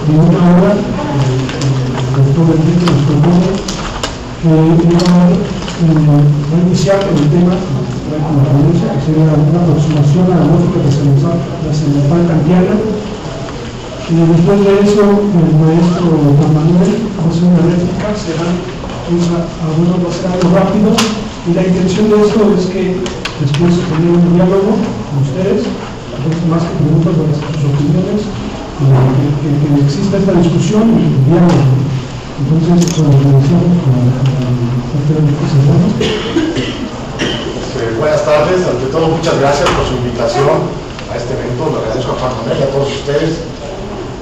de una obra, el doctor Enrique nos propone que va a iniciar con el tema, como referencia, que sería una aproximación a la lógica trascendental kantiana. Y después de eso, el maestro Juan Manuel va a hacer una réplica, será algunos va a ser algo rápido, y la intención de esto es que después tener un diálogo con ustedes, más que preguntas de sus opiniones, que exista esta discusión y diálogo. Entonces, cuando iniciamos con la buenas tardes, ante todo muchas gracias por su invitación a este evento, le agradezco a Juan Manuel y a todos ustedes,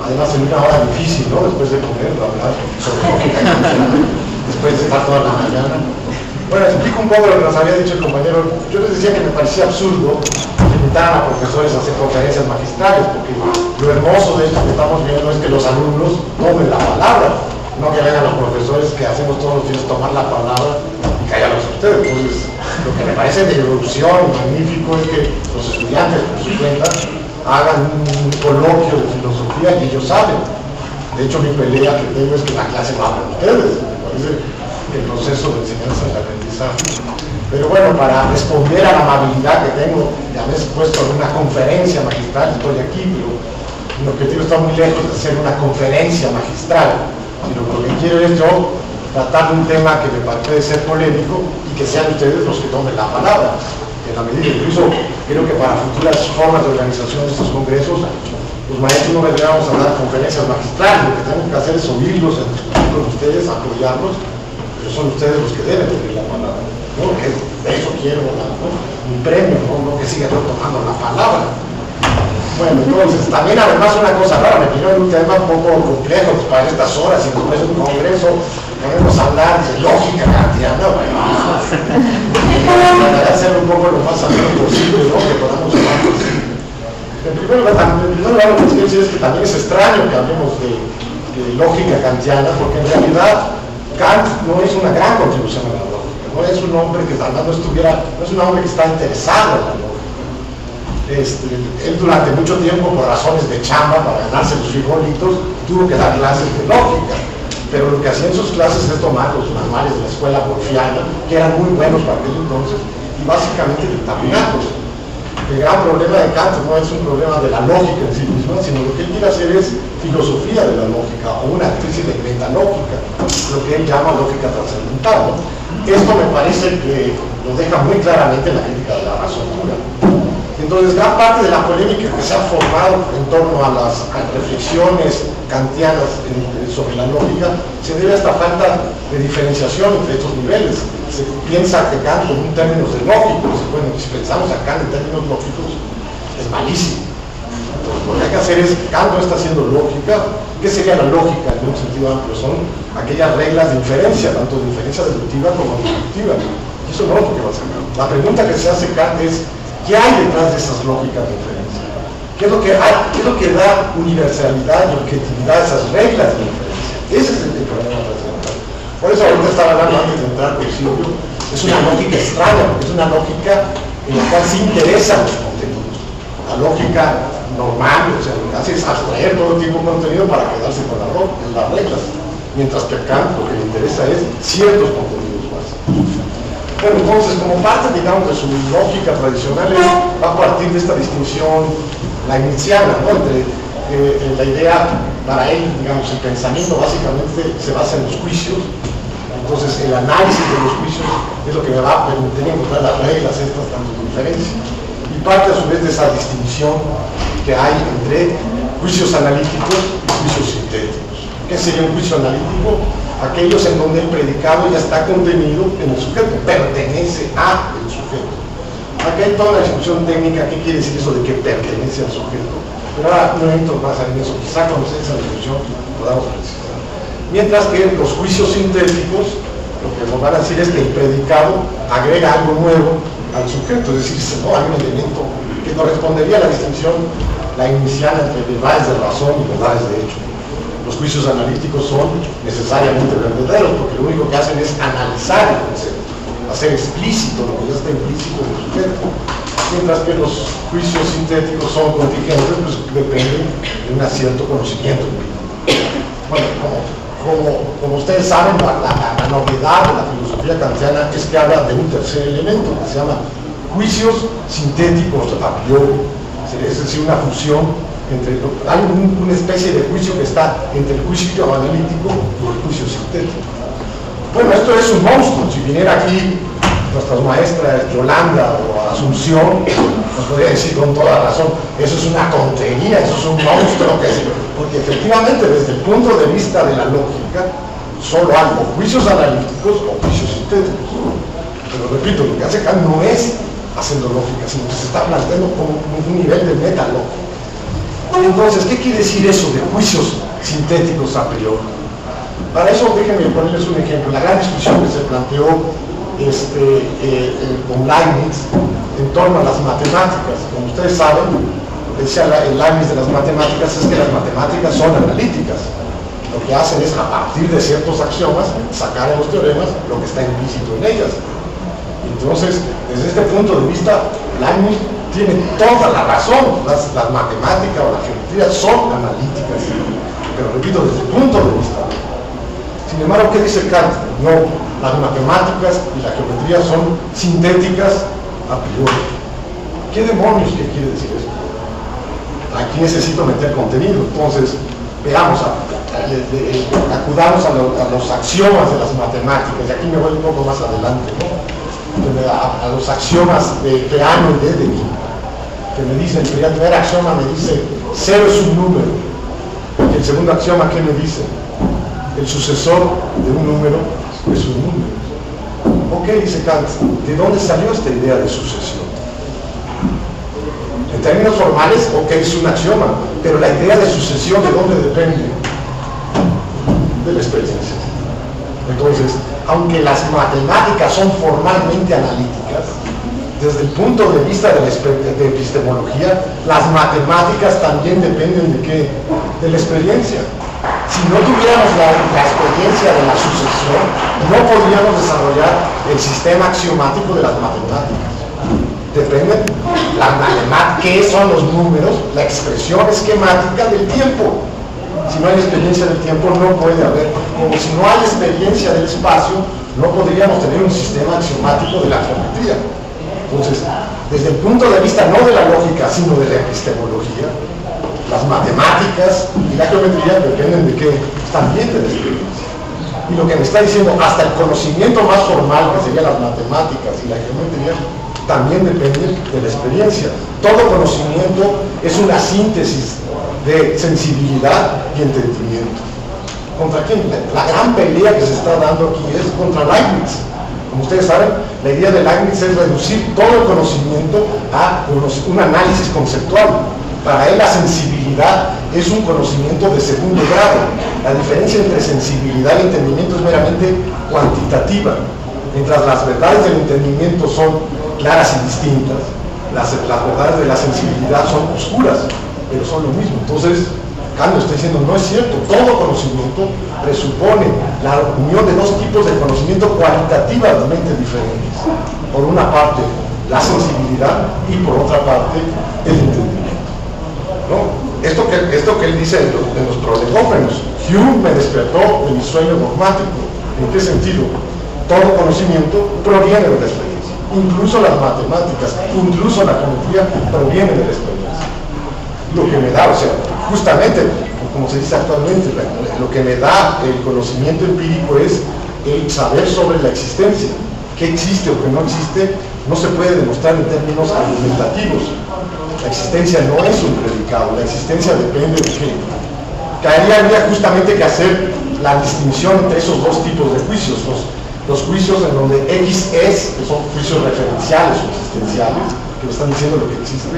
además en una hora difícil, ¿no? Después de comer, hablar sobre lógica, después de estar toda la mañana. Bueno, explico un poco lo que nos había dicho el compañero. Yo les decía que me parecía absurdo que invitaran a profesores a hacer conferencias magistrales, porque lo hermoso de esto que estamos viendo es que los alumnos tomen la palabra, no que vengan los profesores que hacemos todos los días tomar la palabra y callarlos a ustedes. Entonces, lo que me parece de evolución magnífico es que los estudiantes, por su cuenta, hagan un coloquio de filosofía y ellos saben. De hecho, mi pelea que tengo es que la clase va para ustedes. Me parece que el proceso de enseñanza y aprendizaje. Pero bueno, para responder a la amabilidad que tengo, ya me he puesto en una conferencia magistral, estoy aquí, pero mi objetivo está muy lejos de hacer una conferencia magistral, sino que lo que quiero es yo tratar de un tema que me parece ser polémico y que sean ustedes los que tomen la palabra. En la medida, incluso creo que para futuras formas de organización de estos congresos, los maestros no deberíamos dar conferencias magistrales, lo que tenemos que hacer es oírlos, discutir con ustedes, apoyarlos, pero son ustedes los que deben tener la palabra. ¿No? Que de eso quiero un premio, no que siga yo tomando la palabra. Bueno, entonces, también además una cosa rara, me quiero un tema un poco complejo para estas horas, y después de un congreso, podemos hablar de lógica kantiana, bueno, tratar de hacer un poco lo más ameno posible, ¿no? Que podamos hablar. En primer lugar, lo que quiero decir es que también es extraño que hablemos de lógica kantiana, porque en realidad Kant no es una gran contribución a la lógica, no es un hombre que tal vez no es un hombre que está interesado en la lógica. Él durante mucho tiempo, por razones de chamba, para ganarse los frijolitos, tuvo que dar clases de lógica, pero lo que hacía en sus clases es tomar los manuales de la escuela borgiana, que eran muy buenos para aquel entonces, y básicamente dictaminarlos. El gran problema de Kant no es un problema de la lógica en sí misma, sino lo que él quiere hacer es filosofía de la lógica, o una especie de metalógica, lo que él llama lógica trascendental, ¿no? Esto me parece que lo deja muy claramente en la crítica de la razón pura. Entonces, gran parte de la polémica que se ha formado en torno a las reflexiones kantianas sobre la lógica se debe a esta falta de diferenciación entre estos niveles. Se piensa que Kant en términos de lógicos, bueno, si pensamos a Kant en términos lógicos, es malísimo. Entonces, lo que hay que hacer es, Kant no está haciendo lógica. ¿Qué sería la lógica en un sentido amplio? Son aquellas reglas de inferencia, tanto de inferencia deductiva como deductiva. Y eso no es lo que va a hacer Kant. La pregunta que se hace Kant es, ¿qué hay detrás de esas lógicas de inferencia? ¿Qué es lo que da universalidad y objetividad a esas reglas de inferencia? Ese es el problema trascendental. Por eso ahorita estaba hablando antes de entrar por Silvio, es una lógica extraña, porque es una lógica en la cual se interesan los contenidos. La lógica normal, o sea, lo que hace es abstraer todo el tiempo contenido para quedarse con las reglas, mientras que Kant lo que le interesa es ciertos contenidos básicos. Bueno, entonces, como parte, digamos, de su lógica tradicional, va a partir de esta distinción leibniziana, ¿no? Entre la idea, para él, digamos, el pensamiento básicamente se basa en los juicios. Entonces, el análisis de los juicios es lo que me va a permitir encontrar las reglas estas, tanto de diferencia. Y parte, a su vez, de esa distinción que hay entre juicios analíticos y juicios sintéticos. ¿Qué sería un juicio analítico? Aquellos en donde el predicado ya está contenido en el sujeto, pertenece al sujeto. Aquí hay toda una discusión técnica, ¿qué quiere decir eso de que pertenece al sujeto? Pero ahora no entro más en eso, quizá cuando se esa discusión podamos precisar. Mientras que los juicios sintéticos, lo que nos van a decir es que el predicado agrega algo nuevo al sujeto, es decir, no hay un elemento que correspondería a la distinción leibniziana entre verdades de razón y verdades de hecho. Los juicios analíticos son necesariamente verdaderos, porque lo único que hacen es analizar el concepto, hacer explícito lo que ya está implícito en el sujeto. Mientras que los juicios sintéticos son contingentes, pues dependen de un cierto conocimiento. Bueno, como ustedes saben, la novedad de la filosofía kantiana es que habla de un tercer elemento que se llama juicios sintéticos a priori, es decir, una fusión entre, hay una especie de juicio que está entre el juicio analítico y el juicio sintético. Bueno, esto es un monstruo. Si viniera aquí nuestras maestras Yolanda o Asunción, nos podría decir con toda razón, eso es una tontería, eso es un monstruo, porque efectivamente desde el punto de vista de la lógica, solo hay o juicios analíticos o juicios sintéticos. Pero repito, lo que hace Kant no es haciendo lógica, sino que se está planteando como un nivel de metalógica. Entonces, ¿qué quiere decir eso de juicios sintéticos a priori? Para eso déjenme ponerles un ejemplo. La gran discusión que se planteó con Leibniz en torno a las matemáticas. Como ustedes saben, decía el Leibniz de las matemáticas es que las matemáticas son analíticas. Lo que hacen es, a partir de ciertos axiomas, sacar en los teoremas lo que está implícito en ellas. Entonces, desde este punto de vista, Leibniz tiene toda la razón. Las matemáticas o la geometría son analíticas, pero repito, desde el punto de vista. Sin embargo, ¿qué dice Kant? No, las matemáticas y la geometría son sintéticas a priori. ¿Qué demonios que quiere decir eso? Aquí necesito meter contenido. Entonces, veamos, acudamos a los axiomas de las matemáticas, y aquí me voy un poco más adelante, ¿no? A los axiomas de Peano y de Dedekind, que me dicen, el primer axioma me dice 0 es un número, y el segundo axioma, ¿qué me dice? El sucesor de un número es un número. Ok, dice Kant, ¿de dónde salió esta idea de sucesión? En términos formales, ok, es un axioma, pero la idea de sucesión, ¿de dónde depende? De la experiencia. Entonces, aunque las matemáticas son formalmente analíticas, desde el punto de vista de epistemología, las matemáticas también dependen ¿de qué? De la experiencia. Si no tuviéramos la experiencia de la sucesión, no podríamos desarrollar el sistema axiomático de las matemáticas. Dependen qué son los números, la expresión esquemática del tiempo. Si no hay experiencia del tiempo, no puede haber. Como si no hay experiencia del espacio, no podríamos tener un sistema axiomático de la geometría. Entonces, desde el punto de vista no de la lógica, sino de la epistemología, las matemáticas y la geometría dependen de qué? También de la experiencia. Y lo que me está diciendo, hasta el conocimiento más formal, que serían las matemáticas y la geometría, también depende de la experiencia. Todo conocimiento es una síntesis de sensibilidad y entendimiento. ¿Contra quién? La gran pelea que se está dando aquí es contra Leibniz. Como ustedes saben, la idea de Leibniz es reducir todo el conocimiento a un análisis conceptual. Para él la sensibilidad es un conocimiento de segundo grado. La diferencia entre sensibilidad y entendimiento es meramente cuantitativa. Mientras las verdades del entendimiento son claras y distintas, las verdades de la sensibilidad son oscuras, pero son lo mismo. Entonces, Kant está diciendo, no es cierto, todo conocimiento presupone la unión de dos tipos de conocimiento cualitativamente diferentes. Por una parte, la sensibilidad y por otra parte, el entendimiento. ¿No? Esto que él dice de los prolegómenos, Hume me despertó de mi sueño dogmático. ¿En qué sentido? Todo conocimiento proviene de la experiencia. Incluso las matemáticas, incluso la geometría proviene de la experiencia. Lo que me da, o sea, justamente, como se dice actualmente, lo que me da el conocimiento empírico es el saber sobre la existencia. ¿Qué existe o qué no existe? No se puede demostrar en términos argumentativos. La existencia no es un predicado, la existencia depende de qué. Que ahí habría justamente que hacer la distinción entre esos dos tipos de juicios. Los juicios en donde X es, que son juicios referenciales o existenciales, que me están diciendo lo que existe,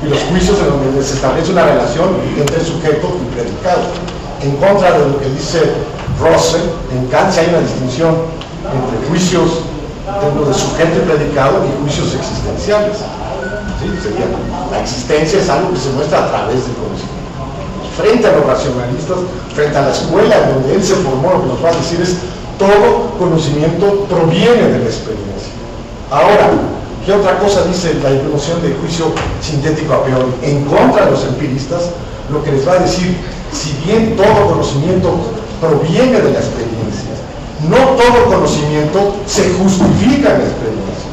y los juicios en donde se establece una relación entre sujeto y predicado. En contra de lo que dice Russell, en Kant hay una distinción entre juicios dentro de sujeto y predicado y juicios existenciales. ¿Sí? Sería, la existencia es algo que se muestra a través del conocimiento. Frente a los racionalistas, frente a la escuela en donde él se formó, lo que nos va a decir es todo conocimiento proviene de la experiencia. Ahora, ¿qué otra cosa dice la noción de juicio sintético a priori? En contra de los empiristas, lo que les va a decir si bien todo conocimiento proviene de la experiencia, no todo conocimiento se justifica en la experiencia.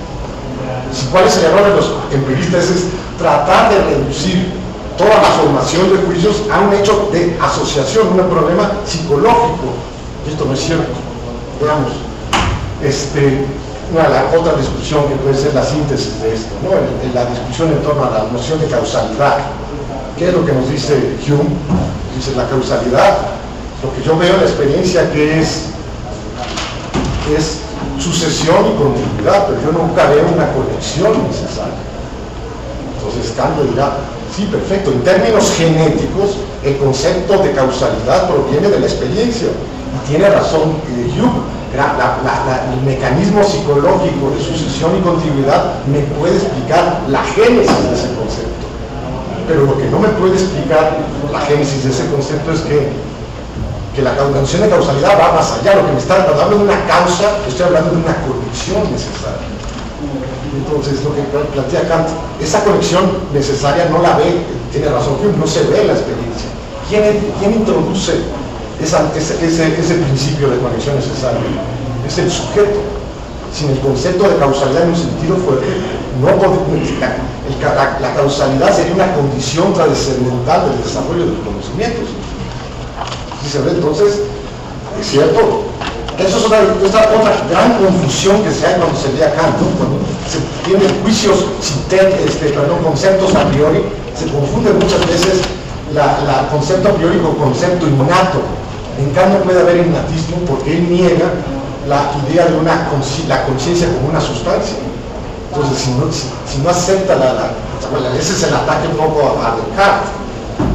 ¿Cuál es el error de los empiristas? Es tratar de reducir toda la formación de juicios a un hecho de asociación, un problema psicológico. Y esto no es cierto. Veamos, la otra discusión que puede ser la síntesis de esto, ¿no? La discusión en torno a la noción de causalidad. ¿Qué es lo que nos dice Hume? Dice la causalidad, lo que yo veo en la experiencia que es sucesión y continuidad, pero yo nunca veo una conexión necesaria. Entonces Kant dirá, sí, perfecto, en términos genéticos el concepto de causalidad proviene de la experiencia, y tiene razón Hume. El mecanismo psicológico de sucesión y continuidad me puede explicar la génesis de ese concepto, pero lo que no me puede explicar la génesis de ese concepto es que la noción de causalidad va más allá. Lo que me está hablando de una causa, estoy hablando de una conexión necesaria. Entonces, lo que plantea Kant, esa conexión necesaria no la ve, tiene razón Hume, no se ve en la experiencia. ¿Quién introduce ese principio de conexión necesaria? Es el sujeto. Sin el concepto de causalidad en un sentido fuerte, la causalidad sería una condición trascendental del desarrollo de los conocimientos. ¿Sí se ve? Entonces, es cierto. Eso es otra gran confusión que se hay cuando se lee a Kant, ¿no? Cuando se tienen juicios, conceptos a priori, se confunde muchas veces el concepto a priori con concepto innato. En Kant no puede haber innatismo porque él niega la idea de la conciencia como una sustancia. Entonces, si no acepta ese es el ataque un poco a Descartes.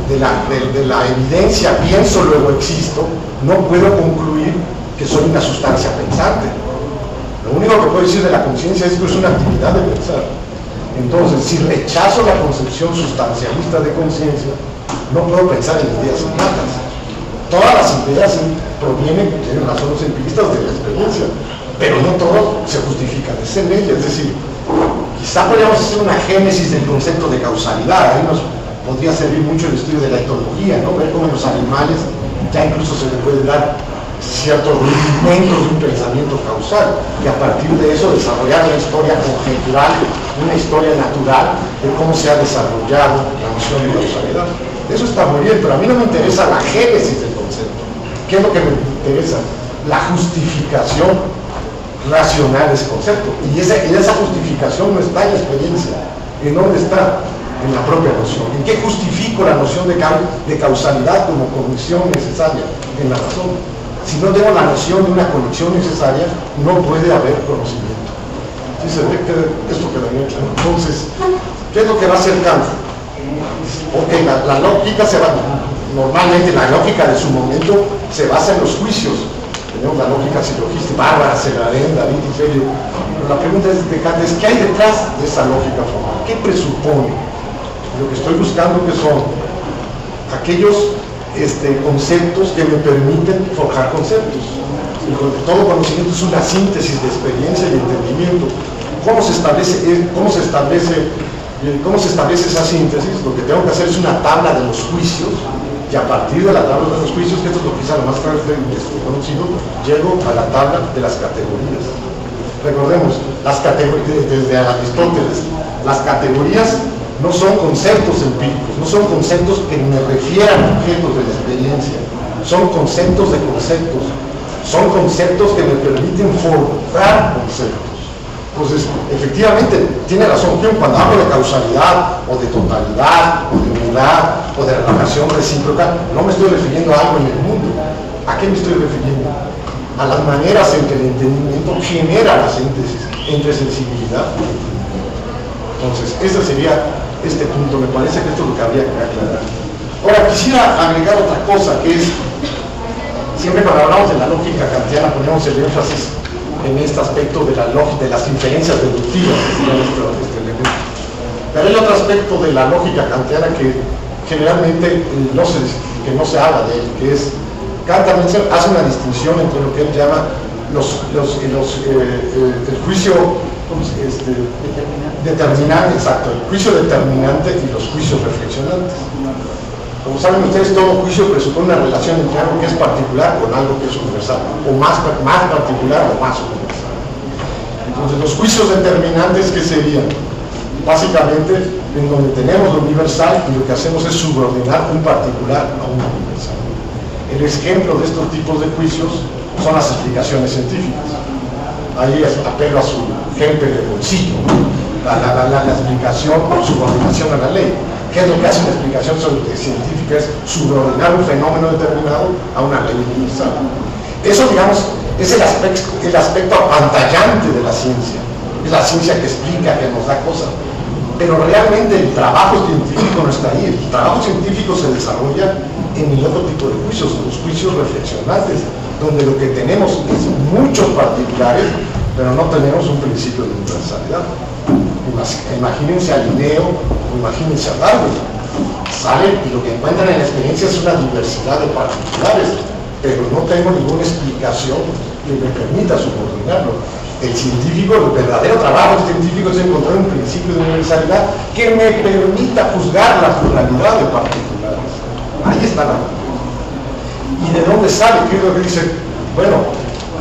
De la evidencia pienso, luego existo, no puedo concluir que soy una sustancia pensante. Lo único que puedo decir de la conciencia es que es una actividad de pensar. Entonces, si rechazo la concepción sustancialista de conciencia, no puedo pensar en ideas innatas. Todas las ideas provienen, tienen razón los empiristas, de la experiencia, pero no todo se justifica de ser ella. Es decir, quizá podríamos hacer una génesis del concepto de causalidad. Ahí nos podría servir mucho el estudio de la etología, ¿no? Ver cómo en los animales ya incluso se le puede dar ciertos rudimentos de un pensamiento causal, y a partir de eso desarrollar una historia conjetural, una historia natural de cómo se ha desarrollado la noción de causalidad. Eso está muy bien, pero a mí no me interesa la génesis del concepto. ¿Qué es lo que me interesa? La justificación racional de ese concepto. Y esa justificación no está en la experiencia. ¿En dónde está? En la propia noción. ¿En qué justifico la noción de causalidad como conexión necesaria? En la razón. Si no tengo la noción de una conexión necesaria, no puede haber conocimiento. ¿Sí se ve que esto queda bien claro? Entonces, ¿qué es lo que va a hacer Kant? Ok, la lógica normalmente la lógica de su momento se basa en los juicios. Tenemos la lógica silogista, Bárbara, Celarén, David y Ferio. Pero la pregunta de Kant es, ¿qué hay detrás de esa lógica formal? ¿Qué presupone? Lo que estoy buscando que son aquellos conceptos que me permiten forjar conceptos. Y todo conocimiento es una síntesis de experiencia y entendimiento. ¿Cómo se establece esa síntesis? Lo que tengo que hacer es una tabla de los juicios, y a partir de la tabla de los juicios, que esto es lo que quizá lo más conocido, llego a la tabla de las categorías. Recordemos, las categorías, desde Aristóteles, las categorías no son conceptos empíricos, no son conceptos que me refieran a objetos de la experiencia, son conceptos de conceptos, son conceptos que me permiten forjar conceptos. Entonces, efectivamente, tiene razón Hume, cuando hablo de causalidad, o de totalidad, o de unidad, o de relación recíproca, no me estoy refiriendo a algo en el mundo. ¿A qué me estoy refiriendo? A las maneras en que el entendimiento genera la síntesis entre sensibilidad y entendimiento. Entonces, ese sería este punto. Me parece que esto es lo que habría que aclarar. Ahora, quisiera agregar otra cosa, que es, siempre cuando hablamos de la lógica kantiana ponemos el énfasis en este aspecto de las inferencias deductivas, pero hay otro aspecto de la lógica kantiana que generalmente no se habla de él, que es, Kant también hace una distinción entre lo que él llama el juicio determinante, exacto, el juicio determinante y los juicios reflexionantes. Como saben ustedes, todo juicio presupone una relación entre algo que es particular con algo que es universal, o más particular o más universal. Entonces, los juicios determinantes, ¿qué serían? Básicamente, en donde tenemos lo universal y lo que hacemos es subordinar un particular a un universal. El ejemplo de estos tipos de juicios son las explicaciones científicas. Ahí apelo a su ejemplo de bolsillo, la explicación por subordinación a la ley. ¿Qué es lo que hace una explicación científica? Es subordinar un fenómeno determinado a una ley universal. Eso, digamos, es el aspecto apantallante de la ciencia. Es la ciencia que explica, que nos da cosas. Pero realmente el trabajo científico no está ahí. El trabajo científico se desarrolla en el otro tipo de juicios, los juicios reflexionantes, donde lo que tenemos es muchos particulares, pero no tenemos un principio de universalidad. Imagínense a Linneo o imagínense a Darwin. Salen y lo que encuentran en la experiencia es una diversidad de particulares, pero no tengo ninguna explicación que me permita subordinarlo. El científico, el verdadero trabajo científico es encontrar un principio de universalidad que me permita juzgar la pluralidad de particulares. Ahí está la verdad. ¿Y de dónde sale? ¿Qué es lo que dice? Bueno,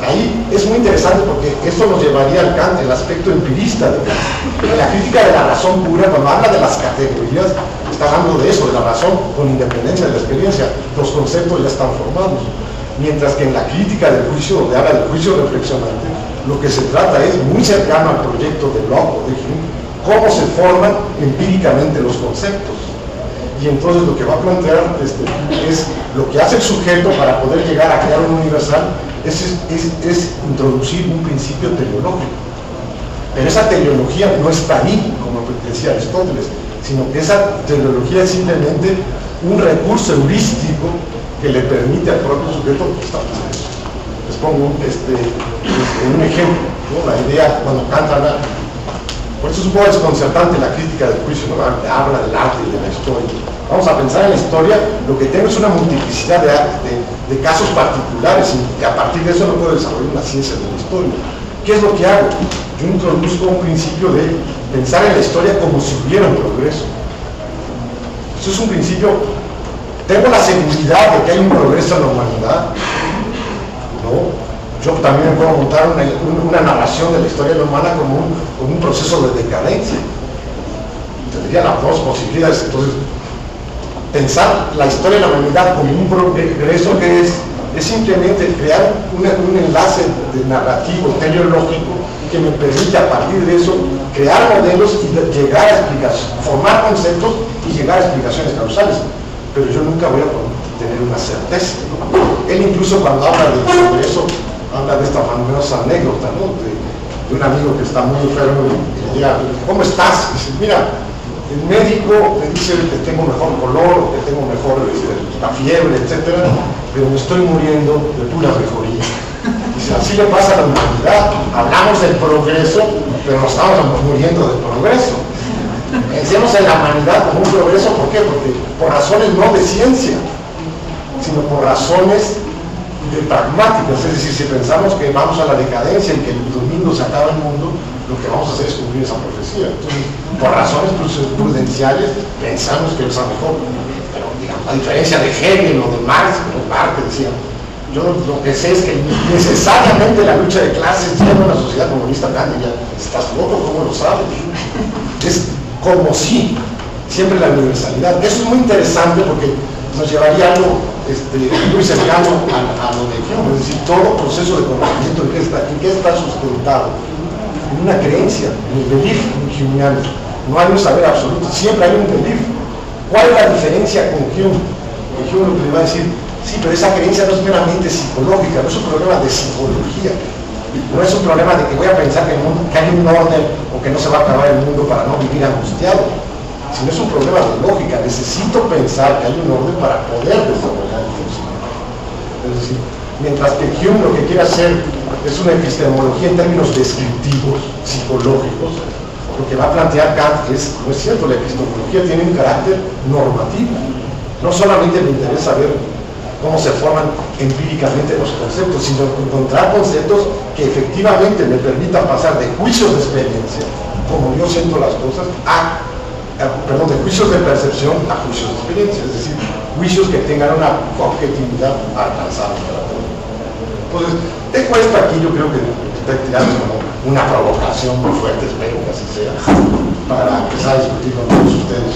ahí es muy interesante porque esto nos llevaría al Kant, el aspecto empirista de Kant. En la crítica de la razón pura, cuando habla de las categorías, está hablando de eso, de la razón con independencia de la experiencia. Los conceptos ya están formados. Mientras que en la crítica del juicio, donde habla del juicio reflexionante, lo que se trata es muy cercano al proyecto de Locke o de Hume, cómo se forman empíricamente los conceptos. Y entonces lo que va a plantear es lo que hace el sujeto para poder llegar a crear un universal es introducir un principio teleológico. Pero esa teleología no está ahí, como decía Aristóteles, sino que esa teleología es simplemente un recurso heurístico que le permite al propio sujeto establecer eso. Les pongo un ejemplo, ¿no? La idea cuando Kant habla, por eso es un poco desconcertante la crítica del juicio, ¿no? Habla del arte y de la historia. Vamos a pensar en la historia, lo que tengo es una multiplicidad de casos particulares y a partir de eso no puedo desarrollar una ciencia de la historia. ¿Qué es lo que hago? Yo introduzco un principio de pensar en la historia como si hubiera un progreso. Eso es un principio. Tengo la seguridad de que hay un progreso en la humanidad, ¿no? Yo también me puedo montar una narración de la historia de la humana como un proceso de decadencia. Tendría las dos posibilidades. Entonces, pensar la historia de la humanidad como un progreso que es simplemente crear un enlace de narrativo, teleológico, que me permite a partir de eso crear modelos y llegar a explicaciones, formar conceptos y llegar a explicaciones causales. Pero yo nunca voy a tener una certeza, ¿no? Él incluso cuando habla de progreso, habla de esta famosa anécdota, ¿no? De un amigo que está muy enfermo y le diga, ¿cómo estás? Y dice, mira, el médico me dice que tengo mejor color, que tengo mejor la fiebre, etcétera, pero me estoy muriendo de pura mejoría. Dice, así le pasa a la humanidad. Hablamos del progreso, pero nos estamos muriendo del progreso. Pensemos en la humanidad como un progreso, ¿por qué? Porque por razones no de ciencia, sino por razones pragmáticas. Es decir, si pensamos que vamos a la decadencia y que el domingo se acaba el mundo, lo que vamos a hacer es cumplir esa profecía. Entonces, por razones prudenciales, pensamos que es mejor. Pero, digamos, a diferencia de Hegel o de Marx, decía, yo lo que sé es que necesariamente la lucha de clases lleva a una sociedad comunista grande. Ya, ¿estás loco? ¿Cómo lo sabes? Es como si, siempre la universalidad. Eso es muy interesante porque nos llevaría a algo muy cercano a lo de Hume, es decir, todo proceso de conocimiento ¿en qué está sustentado? En una creencia, en el belief humeano. No hay un saber absoluto, siempre hay un belief. ¿Cuál es la diferencia con Hume? Hume lo que le va a decir, sí, pero esa creencia no es meramente psicológica, no es un problema de psicología. No es un problema de que voy a pensar que hay un orden o que no se va a acabar el mundo para no vivir angustiado, sino es un problema de lógica. Necesito pensar que hay un orden para poder desarrollar el conocimiento. Es decir, mientras que Hume lo que quiere hacer es una epistemología en términos descriptivos, psicológicos, lo que va a plantear Kant es, no es cierto, la epistemología tiene un carácter normativo. No solamente me interesa ver cómo se forman empíricamente los conceptos, sino encontrar conceptos que efectivamente me permitan pasar de juicios de experiencia, como yo siento las cosas, de juicios de percepción a juicios de experiencia. Es decir, juicios que tengan una objetividad alcanzable. Entonces, dejo esto aquí, yo creo que estoy tirando como una provocación muy fuerte, espero que así sea, para empezar a discutir con todos ustedes.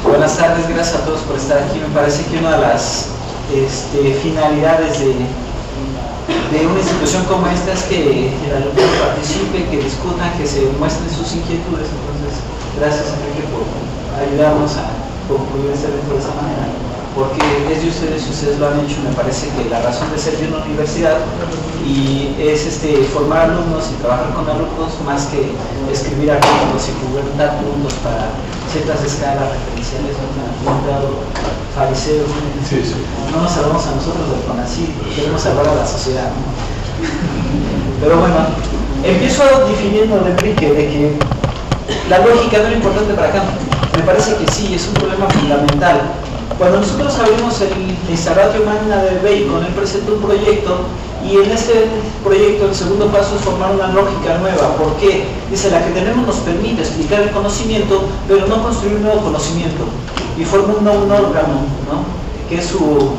Buenas tardes, gracias a todos por estar aquí. Me parece que una de las finalidades de una institución como esta es que el alumno participe, que discutan, que se muestren sus inquietudes. Entonces, gracias Enrique por ayudarnos a concluir este evento de esa manera, porque es de ustedes y ustedes lo han hecho. Me parece que la razón de ser de una universidad y es formar alumnos y trabajar con alumnos más que escribir artículos y publicar puntos para ciertas escalas referenciales, un grado fariseo. Sí, sí. No nos hablamos a nosotros del CONACYT, queremos hablar a la sociedad, ¿no? Pero bueno, empiezo definiendo de Enrique de que la lógica no era importante para Kant. Me parece que sí, es un problema fundamental. Cuando nosotros abrimos el Instauratio Magna de Bacon, él presenta un proyecto y en este proyecto el segundo paso es formar una lógica nueva. ¿Por qué? Dice, la que tenemos nos permite explicar el conocimiento, pero no construir un nuevo conocimiento. Y forma un órgano, ¿no? Que es su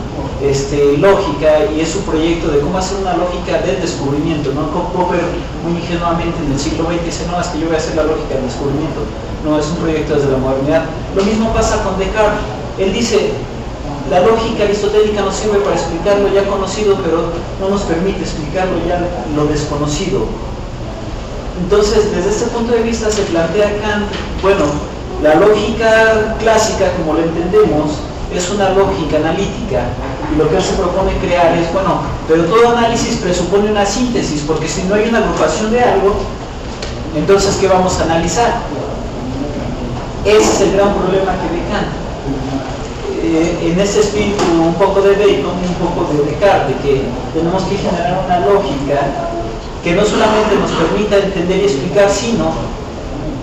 lógica y es su proyecto de cómo hacer una lógica del descubrimiento, ¿no? Popper muy ingenuamente en el siglo XX dice, no, es que yo voy a hacer la lógica del descubrimiento. No, es un proyecto desde la modernidad. Lo mismo pasa con Descartes. Él dice, la lógica aristotélica nos sirve para explicar lo ya conocido, pero no nos permite explicar lo desconocido. Entonces, desde este punto de vista se plantea Kant, bueno, la lógica clásica, como la entendemos, es una lógica analítica, y lo que él se propone crear es, bueno, pero todo análisis presupone una síntesis, porque si no hay una agrupación de algo, entonces, ¿qué vamos a analizar? Ese es el gran problema que ve Kant. En ese espíritu un poco de Bacon, un poco de Descartes, de que tenemos que generar una lógica que no solamente nos permita entender y explicar, sino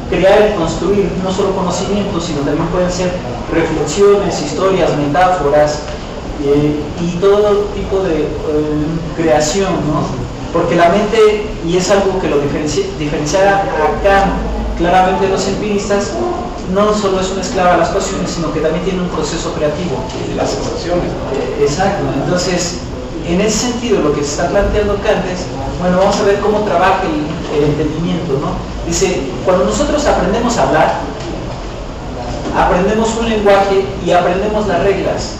crear y construir no solo conocimientos, sino también pueden ser reflexiones, historias, metáforas y todo tipo de creación, ¿no? Porque la mente, y es algo que lo diferencia a Kant claramente de los empiristas, no solo es una esclava a las pasiones, sino que también tiene un proceso creativo. Y las sensaciones. Exacto. Entonces, en ese sentido, lo que se está planteando Kant es, bueno, vamos a ver cómo trabaja el entendimiento, ¿no? Dice, cuando nosotros aprendemos a hablar, aprendemos un lenguaje y aprendemos las reglas.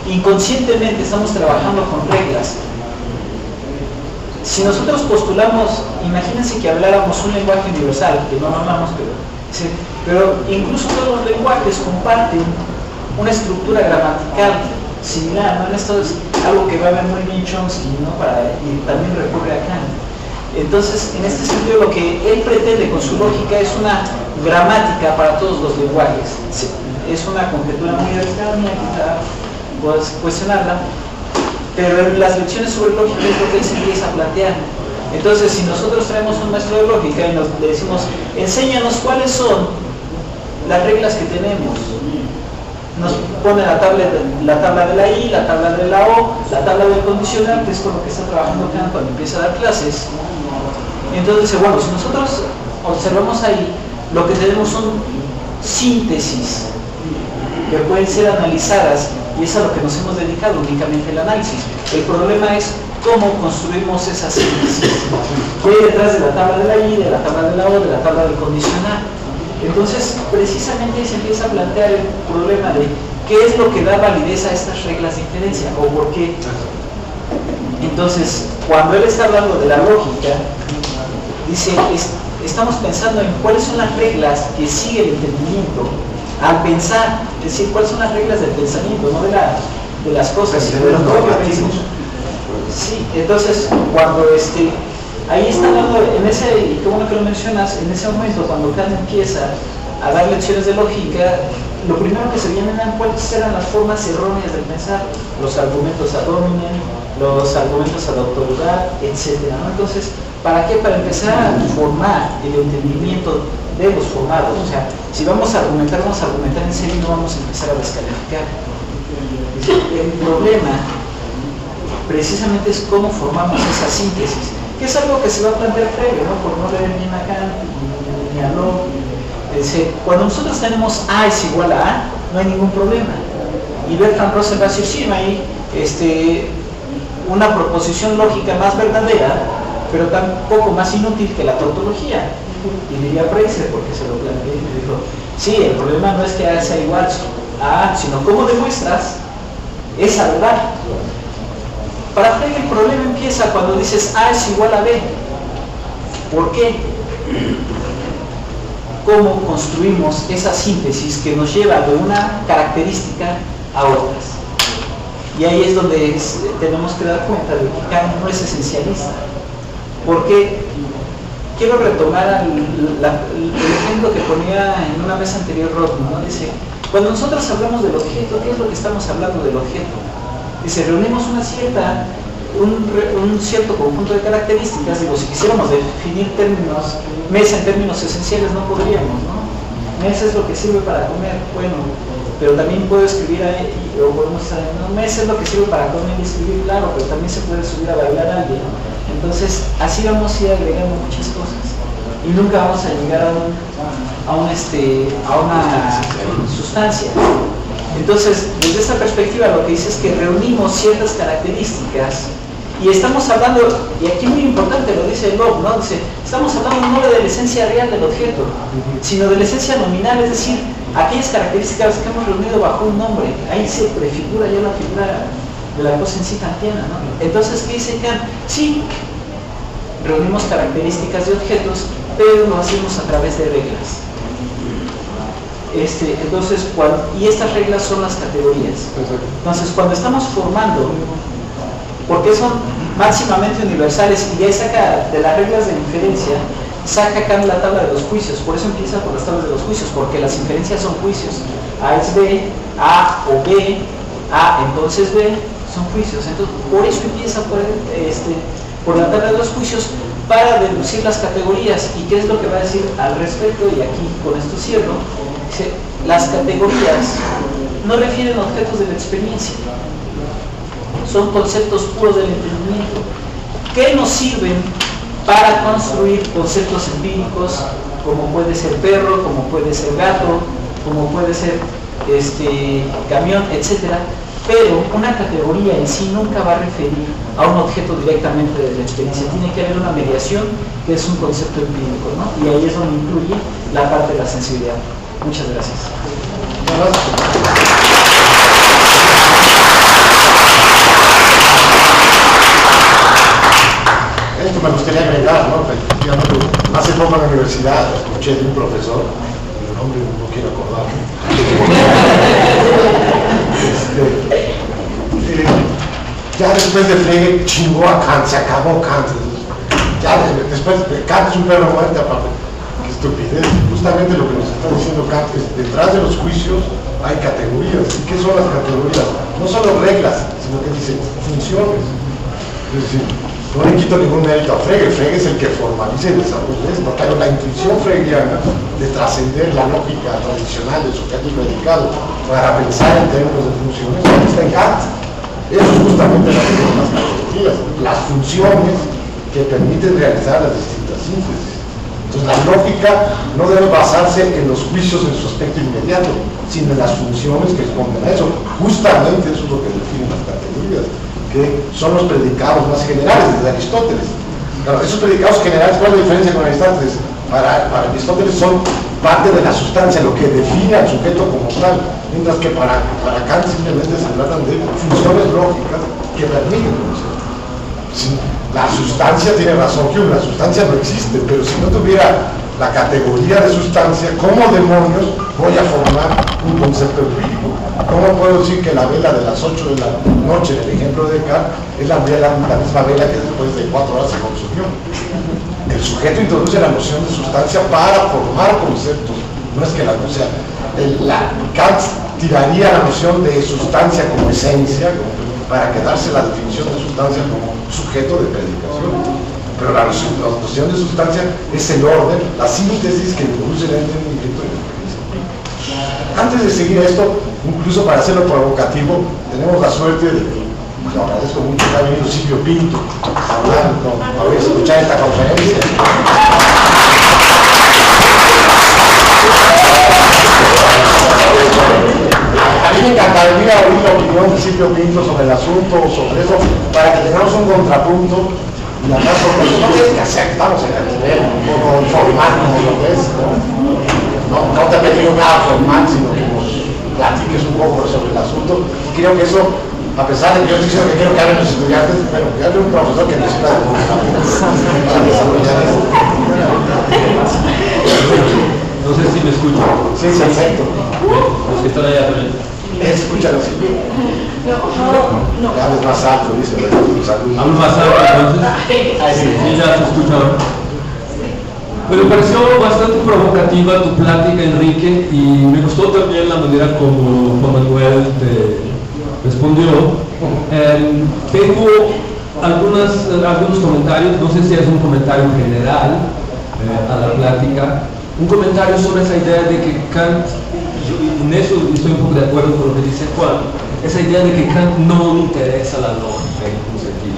Inconscientemente estamos trabajando con reglas. Si nosotros postulamos, imagínense que habláramos un lenguaje universal, que no hablamos, pero incluso todos los lenguajes comparten una estructura gramatical similar, ¿no? Esto es algo que va a ver muy bien Chomsky, ¿no? Y también recurre a Kant. Entonces, en este sentido, lo que él pretende con su lógica es una gramática para todos los lenguajes. Es una conjetura muy arriesgada, quizá puedes cuestionarla, pero en las lecciones sobre lógica es lo que él se empieza a plantear. Entonces, si nosotros traemos un maestro de lógica y le decimos, enséñanos cuáles son las reglas que tenemos, nos pone la tabla de la I, la tabla de la O, la tabla del condicional, que es con lo que está trabajando Kant cuando empieza a dar clases. Entonces, bueno, si nosotros observamos ahí, lo que tenemos son síntesis que pueden ser analizadas, y es a lo que nos hemos dedicado únicamente el análisis. El problema es cómo construimos esa síntesis. ¿Qué hay detrás de la tabla de la I, de la tabla de la O, de la tabla del condicional? Entonces, precisamente se empieza a plantear el problema de qué es lo que da validez a estas reglas de inferencia, o por qué. Entonces, cuando él está hablando de la lógica, dice, estamos pensando en cuáles son las reglas que sigue el entendimiento al pensar, es decir, cuáles son las reglas del pensamiento, no de las cosas, sino de los propios mismos. Sí, entonces, cuando ahí está hablando, y qué bueno que lo mencionas, en ese momento, cuando Kant empieza a dar lecciones de lógica, lo primero que se vienen a cuáles eran las formas erróneas del pensar, los argumentos ad hominem, los argumentos ad autoridad, etc., ¿no? Entonces, ¿para qué? Para empezar a formar el entendimiento de los formados. O sea, si vamos a argumentar en serio y no vamos a empezar a descalificar. El problema precisamente es cómo formamos esa síntesis, que es algo que se va a plantear Frege, ¿no? Por no leer ni a Kant ni a Locke. Cuando nosotros tenemos A es igual a A, no hay ningún problema. Y Bertrand Russell va a decir, sí, no hay una proposición lógica más verdadera, pero tampoco más inútil que la tautología. Y diría Fraser, porque se lo planteé, y me dijo, sí, el problema no es que A sea igual a A, sino cómo demuestras esa verdad. Para Frege el problema empieza cuando dices A es igual a B. ¿Por qué? ¿Cómo construimos esa síntesis que nos lleva de una característica a otras? Y ahí es donde tenemos que dar cuenta de que Kant no es esencialista. Porque quiero retomar el ejemplo que ponía en una vez anterior Rodney, ¿no? Dice, cuando nosotros hablamos del objeto, ¿qué es lo que estamos hablando del objeto? Dice, reunimos un cierto conjunto de características. Digo, si quisiéramos definir mesa en términos esenciales no podríamos, ¿no? Mesa es lo que sirve para comer, bueno, pero también puedo escribir ahí, o podemos estar, no, mesa es lo que sirve para comer y escribir, claro, pero también se puede subir a bailar a alguien, ¿no? Entonces, así vamos a ir agregando muchas cosas y nunca vamos a llegar a una sustancia. Entonces, desde esta perspectiva, lo que dice es que reunimos ciertas características y estamos hablando, y aquí muy importante lo dice Locke, ¿no? Dice, estamos hablando no de la esencia real del objeto, sino de la esencia nominal, es decir, aquellas características que hemos reunido bajo un nombre. Ahí se prefigura ya la figura de la cosa en sí kantiana, ¿no? Entonces, ¿qué dice Kant? Sí, reunimos características de objetos, pero lo hacemos a través de reglas. Entonces, y estas reglas son las categorías. Entonces, cuando estamos formando, porque son máximamente universales, y ya saca de las reglas de inferencia, saca acá la tabla de los juicios. Por eso empieza por las tablas de los juicios, porque las inferencias son juicios. A es B, A o B, A entonces B, son juicios. Entonces, por eso empieza por la tabla de los juicios, para deducir las categorías. ¿Y qué es lo que va a decir al respecto? Y aquí con esto cierro. Dice, las categorías no refieren a objetos de la experiencia, son conceptos puros del entendimiento que nos sirven para construir conceptos empíricos, como puede ser perro, como puede ser gato, como puede ser camión, etc. Pero una categoría en sí nunca va a referir a un objeto directamente de la experiencia. Tiene que haber una mediación, que es un concepto empírico, ¿no? Y ahí es donde incluye la parte de la sensibilidad. Muchas gracias. Esto me gustaría agregar, ¿no? Efectivamente, hace poco en la universidad escuché de un profesor, el nombre no quiero acordar. Ya después de Frege chingó a Kant, se acabó Kant. Ya después Kant es un perro muerto aparte. Qué estupidez. Justamente lo que nos está diciendo Kant es, detrás de los juicios hay categorías. ¿Y qué son las categorías? No solo reglas, sino que dicen funciones. Es decir, no le quito ningún mérito a Frege. Frege es el que formaliza y desarrolla esto, pero la intuición fregiana de trascender la lógica tradicional del sujeto y predicado para pensar en términos de funciones está en Kant. Eso es justamente lo que son las categorías, las funciones que permiten realizar las distintas síntesis. Entonces la lógica no debe basarse en los juicios en su aspecto inmediato, sino en las funciones que responden a eso. Justamente eso es lo que definen las categorías, que son los predicados más generales desde Aristóteles. Claro, esos predicados generales, ¿cuál es la diferencia con Aristóteles? Para Aristóteles son parte de la sustancia, lo que define al sujeto como tal, mientras que para Kant simplemente se tratan de funciones lógicas que permiten conocer. La sustancia, tiene razón Hume, la sustancia no existe, pero si no tuviera la categoría de sustancia, ¿cómo demonios voy a formar un concepto empírico? ¿Cómo puedo decir que la vela de las 8 de la noche, en el ejemplo de Kant, es la misma vela que después de 4 horas se consumió? El sujeto introduce la noción de sustancia para formar conceptos, no es que la noción, Kant tiraría la noción de sustancia como esencia, para quedarse la definición de sustancia como sujeto de predicación. Pero la noción de sustancia es el orden, la síntesis que introduce el entendimiento en el principio. Antes de seguir esto, incluso para hacerlo provocativo, tenemos la suerte de Le agradezco mucho que ha venido Silvio Pinto a hablar, a ver, escuchar esta conferencia. A mí me encantaría oír la opinión de Silvio Pinto sobre el asunto, sobre eso, para que tengamos un contrapunto. Y además, porque no tienes que hacer, estamos en el nivel un poco informal como lo ves, no te he pedido nada formal, sino que nos platiques un poco sobre el asunto. Y creo que eso, a pesar de que yo estoy diciendo que quiero que hablen los estudiantes, pero que hable un profesor que necesita de para desarrollar esto. No sé si me escuchan. Sí, perfecto. Los que están allá también. Escúchalo, Silvio. No. Hables más alto, dice. Hablo más alto entonces. Sí, ya se escucha ahora. Me pareció bastante provocativa tu plática, Enrique, y me gustó también la manera como Juan Manuel te respondió. Tengo algunos comentarios, no sé si es un comentario general a la plática, un comentario sobre esa idea de que Kant, en eso estoy un poco de acuerdo con lo que dice Juan, esa idea de que Kant no le interesa la lógica en ningún sentido.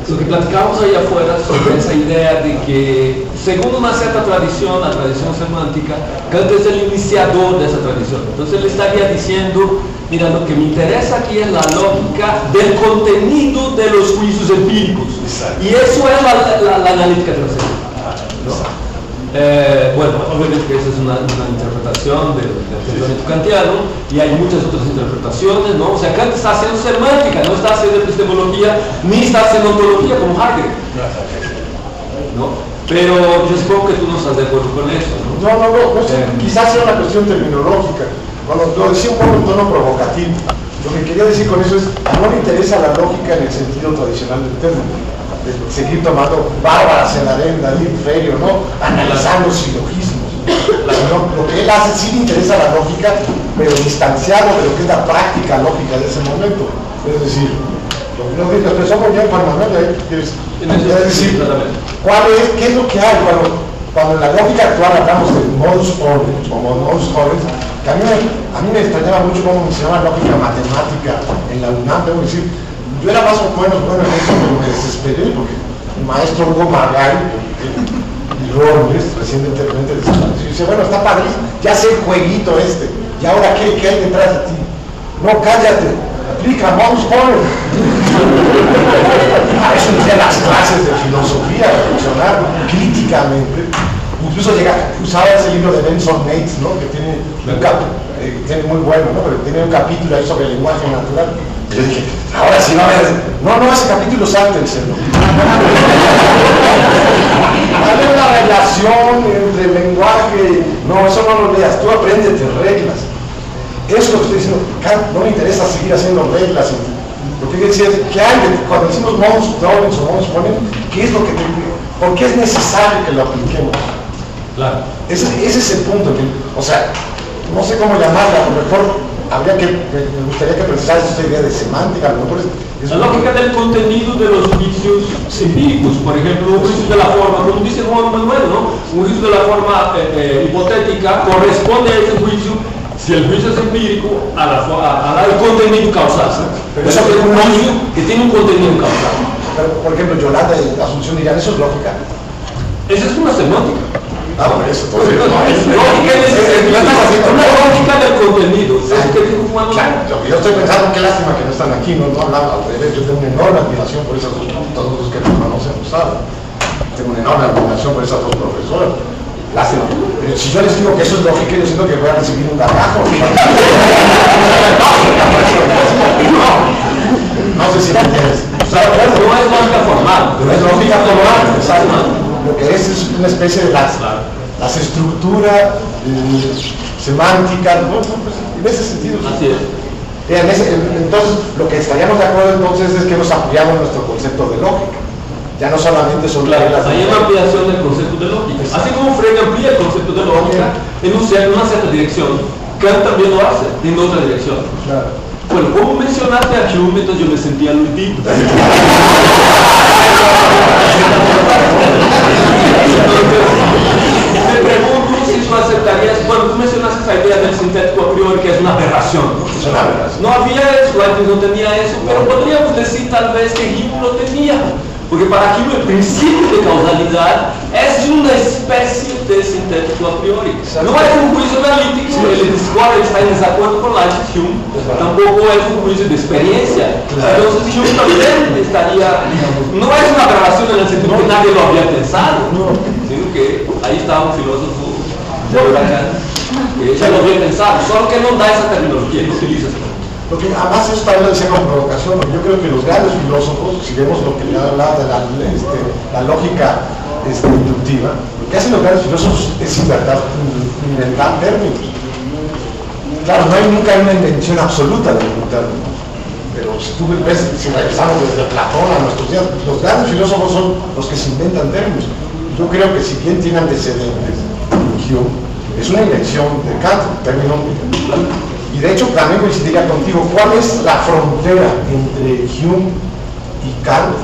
Lo que platicamos ahí afuera sobre esa idea de que, según una cierta tradición, la tradición semántica, Kant es el iniciador de esa tradición. Entonces él estaría diciendo, mira, lo que me interesa aquí es la lógica del contenido de los juicios empíricos. Exacto. Y eso es la analítica trascendental, ¿no? Bueno, obviamente que esa es una interpretación del pensamiento kantiano, y hay muchas otras interpretaciones, ¿no? O sea, Kant está haciendo semántica, no está haciendo epistemología, ni está haciendo ontología como Heidegger, ¿no? Pero yo supongo que tú no estás de acuerdo con eso, ¿no? No, quizás sea una cuestión terminológica. Cuando lo decía un poco en tono provocativo, lo que quería decir con eso es, no me interesa la lógica en el sentido tradicional del término. Seguir tomando Bárbara, Senarén, David Ferio, ¿no? Analizando silogismos. Lo que él hace sí le interesa la lógica, pero distanciado de lo que es la práctica lógica de ese momento. Es decir, lo que expresó muy bien Juan Manuel, es decir, ¿qué es lo que hay? Cuando en la lógica actual hablamos de modus order, o modus horrens, que a mí me extrañaba mucho cómo se llama lógica matemática en la UNAM, debo decir. Yo era más o menos bueno en eso, pero me desesperé porque el maestro Hugo Margari y Robles, recientemente desapareció, dice, bueno, está padrísimo, ya sé el jueguito este, y ahora ¿qué hay detrás de ti? No, cállate, aplica modus horrens. A eso decía las clases de filosofía, reflexionar críticamente. Incluso usaba ese libro de Benson Mates, ¿no? Que tiene tiene muy bueno, ¿no? Pero tiene un capítulo ahí sobre el lenguaje natural. Yo dije, ahora sí va a haber. No, ese capítulo sáltenselo. Hay una relación entre el lenguaje. No, eso no lo leas, tú apréndete reglas. Eso es lo que estoy diciendo. No me interesa seguir haciendo reglas. Lo que decía es, ¿qué hay? Cuando decimos modus order o modus ponens, ¿qué es lo que ¿por qué es necesario que lo apliquemos? Claro. Ese es el punto. O sea, no sé cómo llamarla, a lo mejor me gustaría que pensaras esta idea de semántica, a lo mejor es la lógica del contenido de los juicios empíricos, por ejemplo, un juicio de la forma, como dice Juan Manuel, ¿no? Un juicio de la forma hipotética corresponde a ese juicio, si el juicio es empírico, al contenido causal. Pero eso es un juicio que tiene un contenido causal. Pero, por ejemplo, Yolanda y Asunción dirían, ¿eso es lógica? Esa es una semántica. Por eso, entonces, una lógica del contenido. Claro, lo que yo estoy pensando, qué lástima que no están aquí, no hablamos al revés. Yo tengo una enorme admiración por esas dos, todos los que nos conocen, saben. Tengo una enorme admiración por esas dos profesoras. Lástima. Pero si yo les digo que eso es lógica, yo siento que voy a recibir un gargajo. No sé si me entiendes. No es lógica formal. No es lógica formal, exacto. Lo que es una especie de las estructuras semánticas, ¿no? En ese sentido. Así es. Entonces, lo que estaríamos de acuerdo entonces es que nos apoyamos en nuestro concepto de lógica. Ya no solamente son reglas. Hay una ampliación del concepto de lógica. Exacto. Así como Frege amplía el concepto de lógica en una cierta dirección, Kant también lo hace en otra dirección. Claro. Bueno, como mencionaste a Hume, entonces yo me sentía aludido. Me pregunto si tú aceptarías, bueno, tú mencionaste esa idea del sintético a priori que es una aberración. Es una aberración. No, Porque para Hume el principio de causalidad es una especie de sintético a priori. No es un juicio analítico, él discorre, está en desacuerdo con Leibniz, Hume, tampoco es un juicio de experiencia. Entonces Hume también estaría, no es una aberración en el sentido que nadie lo había pensado, sino que ahí está un filósofo de Huracán que ya lo había pensado, solo que no da esa terminología, no utiliza esa. Porque además eso también lo decía con provocación. Yo creo que los grandes filósofos, si vemos lo que le hablaba de la lógica inductiva, lo que hacen los grandes filósofos es inventar términos. Claro, no hay nunca una invención absoluta de ningún término. Pero si tú ves, si regresamos desde Platón a nuestros días, los grandes filósofos son los que se inventan términos. Yo creo que si bien tiene antecedentes, Hume, es una invención de Kant, término. Y de hecho también coincidiría contigo, ¿cuál es la frontera entre Hume y Kant?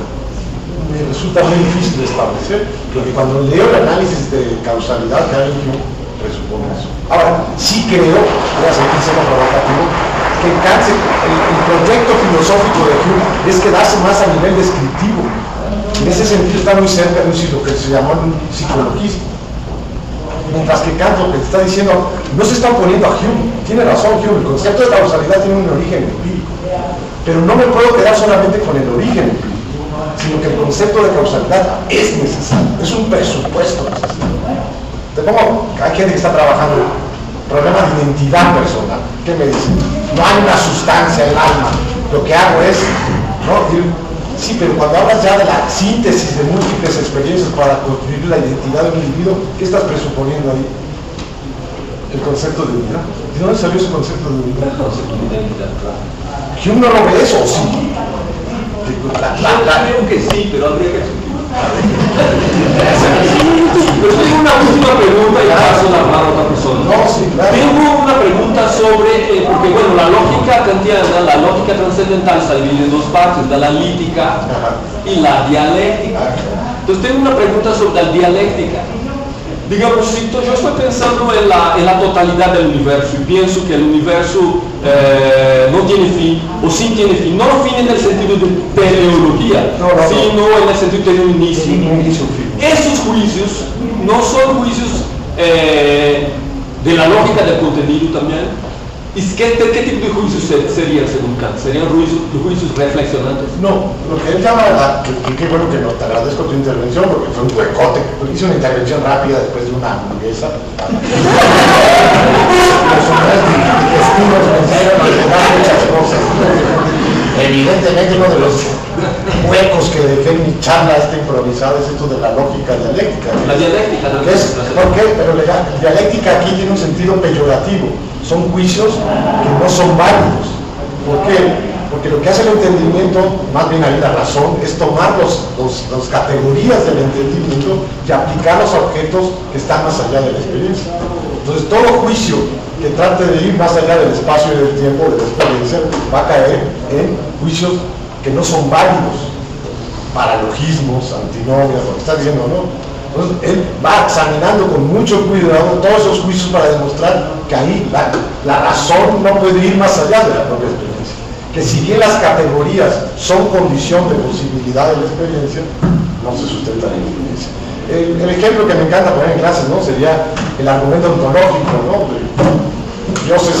Me resulta muy difícil de establecer, porque cuando leo el análisis de causalidad que hay en Hume, presupone eso. Ahora, sí creo, voy a seguir siendo provocativo, que Kant, el proyecto filosófico de Hume es quedarse más a nivel descriptivo. En ese sentido está muy cerca de lo que se llamó un psicologismo. Mientras que Kant lo que está diciendo no se está oponiendo a Hume, tiene razón Hume, el concepto de causalidad tiene un origen empírico, pero no me puedo quedar solamente con el origen empírico, sino que el concepto de causalidad es necesario, es un presupuesto necesario. Te pongo, hay gente que está trabajando problemas de identidad personal. ¿Qué me dicen? No hay una sustancia en el alma, lo que hago es, ¿no? Sí, pero cuando hablas ya de la síntesis de múltiples experiencias para construir la identidad de un individuo, ¿qué estás presuponiendo ahí? El concepto de unidad. ¿De dónde salió ese concepto de unidad? Hume no lo ve eso, ¿o sí? Creo que sí, pero habría que pero tengo una última pregunta y paso la palabra a otra persona. No, sí, claro. Tengo una pregunta sobre, porque bueno, la lógica kantiana, la lógica trascendental está dividida en dos partes, la analítica y la dialéctica. Entonces tengo una pregunta sobre la dialéctica. Digamos, si yo estoy pensando en la totalidad del universo y pienso que el universo no tiene fin, o sí tiene fin, no fin en el sentido de teleología, sino en el sentido de un inicio. Esos juicios no son juicios de la lógica del contenido también. ¿Y qué tipo de juicios serían según Kant? ¿Serían juicios reflexionantes? No, lo que él llama, qué bueno que te agradezco tu intervención, porque fue un huecote, porque hice una intervención rápida después de una hamburguesa. Personas digestivos me enseñan a lograr muchas cosas. Evidentemente uno de los huecos que dejé en mi charla improvisada es esto de la lógica dialéctica. La dialéctica no es. ¿Por qué? Pero la dialéctica aquí tiene un sentido peyorativo. Son juicios que no son válidos. ¿Por qué? Porque lo que hace el entendimiento, más bien ahí la razón, es tomar las categorías del entendimiento y aplicarlos a objetos que están más allá de la experiencia. Entonces todo juicio que trate de ir más allá del espacio y del tiempo de la experiencia va a caer en juicios que no son válidos, paralogismos, antinomias, lo que está diciendo, ¿no? Entonces él va examinando con mucho cuidado todos esos juicios para demostrar que ahí la razón no puede ir más allá de la propia experiencia, que si bien las categorías son condición de posibilidad de la experiencia, no se sustentan en la experiencia. El ejemplo que me encanta poner en clase, ¿no? Sería el argumento ontológico, ¿no? Dios es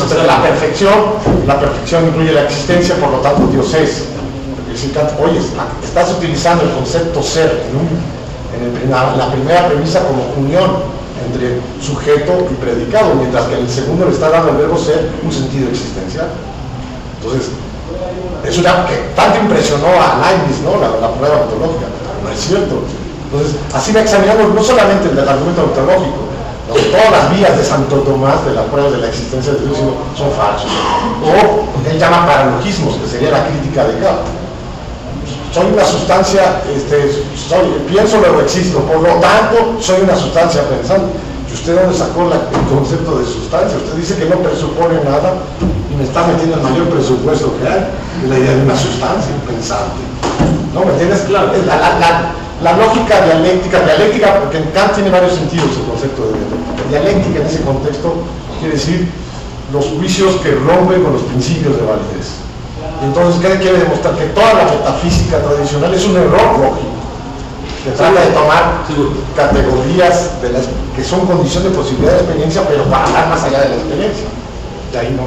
la perfección incluye la existencia, por lo tanto Dios es. Oye, estás utilizando el concepto ser en la primera premisa como unión entre sujeto y predicado, mientras que en el segundo le está dando al verbo ser un sentido existencial. Entonces, es una que tanto impresionó a Leibniz, ¿no? La prueba ontológica. No es cierto. Entonces, así va examinando no solamente el argumento ontológico, todas las vías de Santo Tomás de las pruebas de la existencia de Dios son falsos. O él llama paralogismos, que sería la crítica de Kant. Soy una sustancia, pienso luego existo, por lo tanto soy una sustancia pensante. ¿Y usted dónde sacó el concepto de sustancia? Usted dice que no presupone nada y me está metiendo el mayor presupuesto que hay, es la idea de una sustancia pensante. ¿No me entiendes? Claro. La lógica dialéctica, porque en Kant tiene varios sentidos el concepto de dialéctica en ese contexto, quiere decir los juicios que rompen con los principios de validez. Entonces, ¿qué quiere demostrar? Que toda la metafísica tradicional es un error lógico. Se trata de tomar categorías que son condición de posibilidad de experiencia, pero para dar más allá de la experiencia. De ahí no.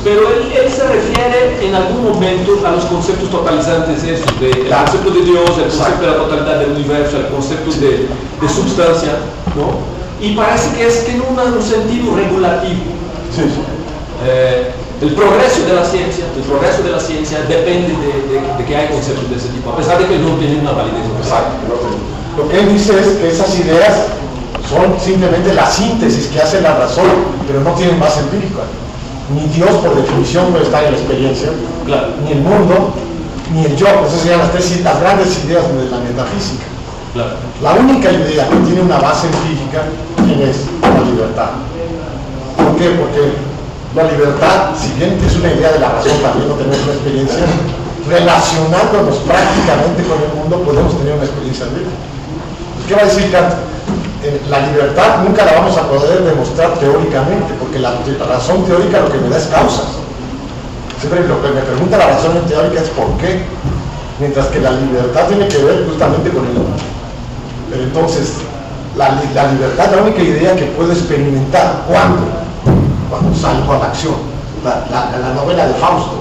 Pero él se refiere en algún momento a los conceptos totalizantes esos, el concepto de Dios, el concepto de la totalidad del universo, el concepto de substancia, ¿no? Y parece que tiene un sentido regulativo. Sí, sí. El progreso de la ciencia depende de que hay conceptos de ese tipo, a pesar de que no tienen una validez. Exacto. Lo que él dice es que esas ideas son simplemente la síntesis que hace la razón, pero no tienen base empírica. Ni Dios, por definición, puede estar en la experiencia, Claro. ni el mundo, ni el yo. Esas serían las grandes ideas de la metafísica. Claro. La única idea que tiene una base empírica es la libertad. ¿Por qué? Porque la libertad, si bien es una idea de la razón, también no tenemos una experiencia, relacionándonos prácticamente con el mundo podemos tener una experiencia de vida. ¿Qué va a decir Kant? La libertad nunca la vamos a poder demostrar teóricamente, porque la razón teórica lo que me da es causas. Siempre lo que me pregunta la razón teórica es por qué, mientras que la libertad tiene que ver justamente con el hombre. Pero entonces, la libertad, la única idea que puedo experimentar, ¿cuándo? Cuando salgo a la acción. La novela de Fausto.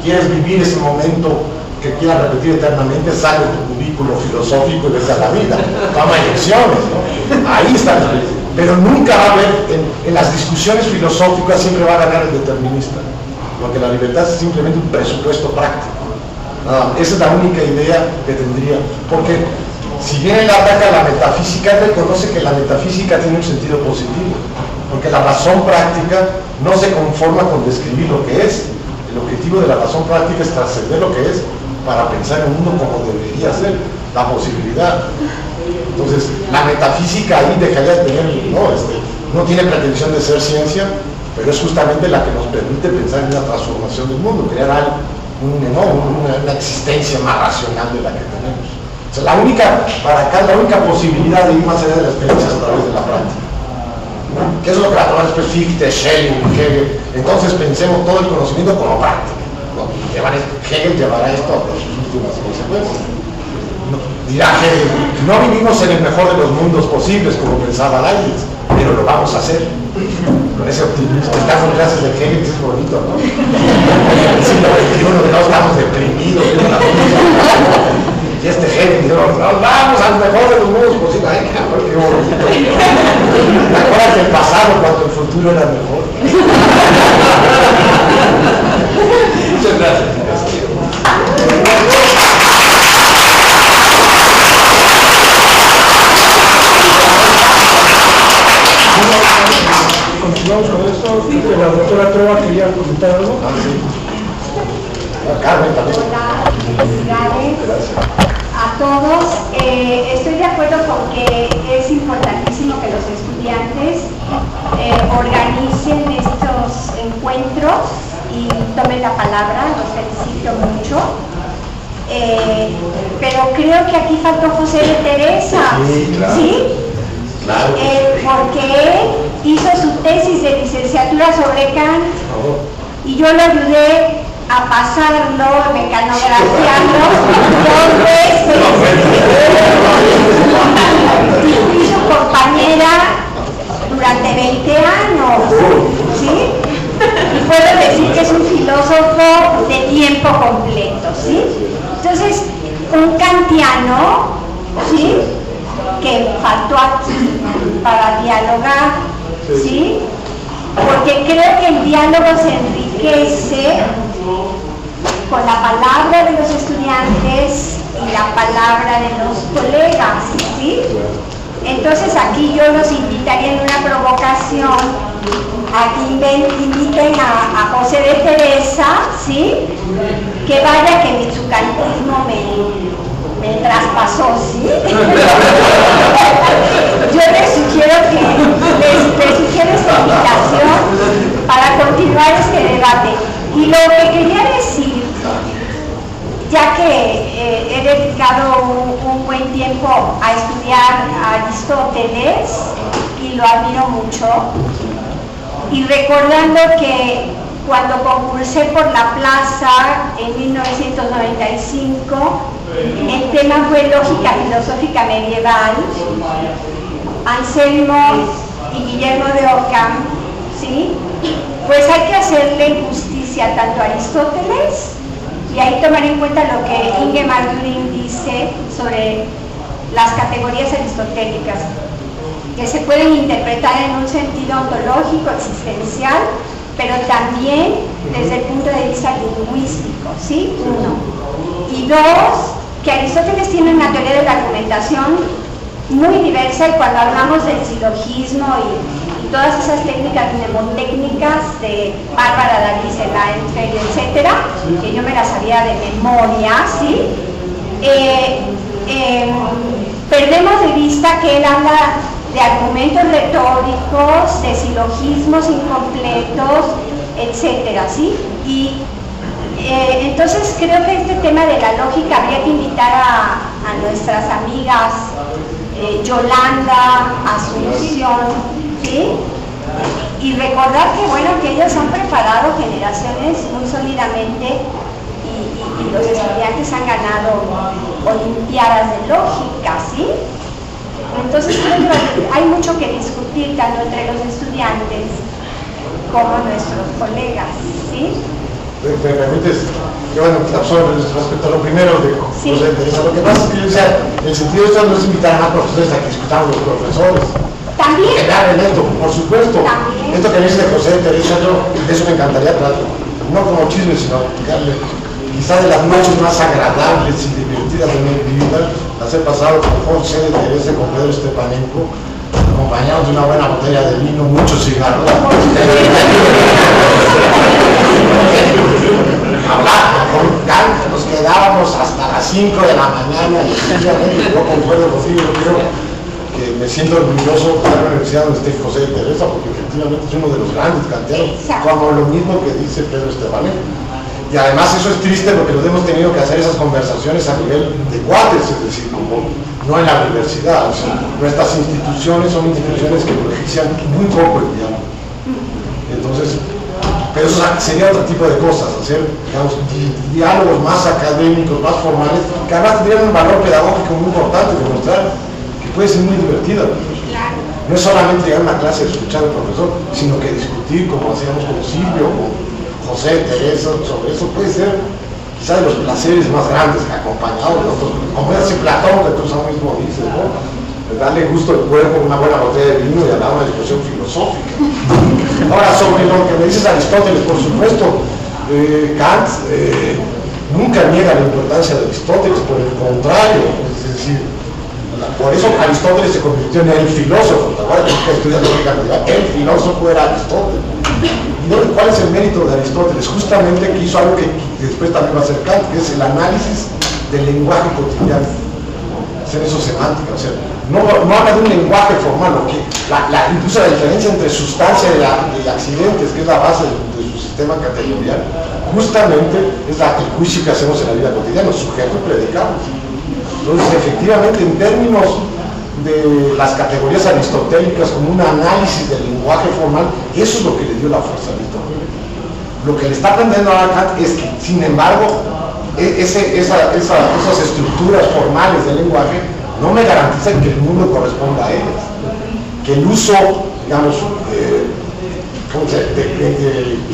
¿Quieres vivir ese momento que quieras repetir eternamente? Sale de tu cubículo filosófico y vete a la vida. Toma elecciones, ¿no? Ahí está. Pero nunca va a haber, en las discusiones filosóficas siempre va a ganar el determinista. Porque la libertad es simplemente un presupuesto práctico. Esa es la única idea que tendría. Porque si bien él ataca la metafísica, él reconoce que la metafísica tiene un sentido positivo. Porque la razón práctica no se conforma con describir lo que es. El objetivo de la razón práctica es trascender lo que es para pensar en un mundo como debería ser, la posibilidad. Entonces, la metafísica ahí dejaría de tener, no tiene pretensión de ser ciencia, pero es justamente la que nos permite pensar en una transformación del mundo, crear algo, una existencia más racional de la que tenemos. O sea, la única posibilidad de ir más allá de la experiencia es a través de la práctica. ¿Qué es lo que va a tomar después Fichte, Schelling, Hegel? Entonces pensemos todo el conocimiento como práctica, ¿no? Hegel llevará esto a sus últimas consecuencias. Dirá Hegel, no vivimos en el mejor de los mundos posibles, como pensaba Leibniz, pero lo vamos a hacer. Con ese optimismo. Estamos en clases de Hegel, que es bonito, ¿no? En el siglo XXI no estamos deprimidos. Y este Hegel dice, nos vamos al mejor de los mundos posibles. Ay, cabrón, qué bonito. ¿Te acuerdas del pasado cuando el futuro era mejor? Muchas gracias. Continuamos con esto. La doctora Trova quería comentar algo. Carmen también. Hola, felicidades a todos. Estoy de acuerdo con que es importantísimo que los estudiantes organicen estos encuentros y tomen la palabra, los felicito mucho. Pero creo que aquí faltó José de Teresa, Sí, claro. ¿sí? Claro. Porque él hizo su tesis de licenciatura sobre Kant y yo lo ayudé a pasarlo, mecanografiarlo 2 veces. Y fui su compañera durante 20 años, ¿sí? Y puedo decir que es un filósofo de tiempo completo, ¿sí? Entonces, un kantiano, ¿sí?, que faltó aquí para dialogar, ¿sí? Porque creo que el diálogo se enriquece con la palabra de los estudiantes y la palabra de los colegas, ¿sí? Entonces aquí yo los invitaría en una provocación a que inviten a José de Teresa, ¿sí?, que vaya, que su kantismo me traspasó, ¿sí? Yo les sugiero esta invitación para continuar este debate. Y lo que quería decir, ya que he dedicado un buen tiempo a estudiar a Aristóteles y lo admiro mucho, y recordando que cuando concursé por la plaza en 1995, El tema fue lógica filosófica medieval. Anselmo y Guillermo de Ockham, ¿sí? Pues hay que hacerle justicia tanto a Aristóteles, y ahí tomar en cuenta lo que Ingemar Green dice sobre las categorías aristotélicas, que se pueden interpretar en un sentido ontológico, existencial, pero también desde el punto de vista lingüístico, ¿sí? Uno. Y dos, que Aristóteles tiene una teoría de la argumentación muy diversa, y cuando hablamos del silogismo y todas esas técnicas mnemotécnicas de Bárbara Davis, Leinfeld, etcétera, que yo me las sabía de memoria, ¿sí? Perdemos de vista que él habla de argumentos retóricos, de silogismos incompletos, etcétera, ¿sí? Y entonces creo que este tema de la lógica habría que invitar a nuestras amigas Yolanda, Asunción, ¿sí? Y recordar que, bueno, que ellos han preparado generaciones muy sólidamente, y los estudiantes han ganado olimpiadas de lógica, ¿sí? Entonces creo que hay mucho que discutir tanto entre los estudiantes como nuestros colegas, ¿sí? ¿Me permites? Que bueno, respecto a lo primero de José Teresa, lo que pasa es que yo decía, el sentido de esto no es invitar a más profesores a que discutamos los profesores. También. Que hablen esto, por supuesto. También. Esto que dice de José Teresa, de eso me encantaría hablar, no como chisme, sino explicarle. Quizás de las noches más agradables y divertidas de mi vida las he pasado con José Teresa, con Pedro Stepanenko, acompañados de una buena botella de vino, muchos cigarros. Hablando con Kant, nos quedábamos hasta las 5 de la mañana, y efectivamente yo concuerdo contigo, yo creo que me siento orgulloso de la universidad donde esté José Teresa, porque efectivamente es uno de los grandes kantianos, como lo mismo que dice Pedro Stepanenko. Y además eso es triste porque nos hemos tenido que hacer esas conversaciones a nivel de cuates, es decir, como no en la universidad. O sea, nuestras instituciones son instituciones que propician muy poco el diálogo. Entonces, pero eso sería otro tipo de cosas, hacer, digamos, diálogos más académicos, más formales, que además tendrían un valor pedagógico muy importante, demostrar que puede ser muy divertido. No es solamente llegar a una clase y escuchar al profesor, sino que discutir, como hacíamos con Silvio, con José Teresa, sobre eso puede ser quizás de los placeres más grandes, que acompañado de otros, como ese Platón que tú mismo dices, ¿no? Darle gusto al cuerpo, una buena botella de vino y hablar una discusión filosófica. Ahora, sobre lo que me dices Aristóteles, por supuesto, Kant nunca niega la importancia de Aristóteles, por el contrario, es decir, por eso Aristóteles se convirtió en el filósofo. ¿Te acuerdas que estudias lógica medieval? El filósofo era Aristóteles. ¿Y cuál es el mérito de Aristóteles? Justamente que hizo algo que después también va a ser Kant, que es el análisis del lenguaje cotidiano, hacer eso semántica, o sea, no habla de un lenguaje formal, incluso la diferencia entre sustancia y accidentes, que es la base de su sistema categorial, justamente es el juicio que hacemos en la vida cotidiana, sujeto y predicado. Entonces, efectivamente, en términos de las categorías aristotélicas como un análisis del lenguaje formal, eso es lo que le dio la fuerza a Aristóteles. Lo que le está aprendiendo a Kant es que, sin embargo, esas estructuras formales del lenguaje no me garantizan que el mundo corresponda a ellas, que el uso, digamos,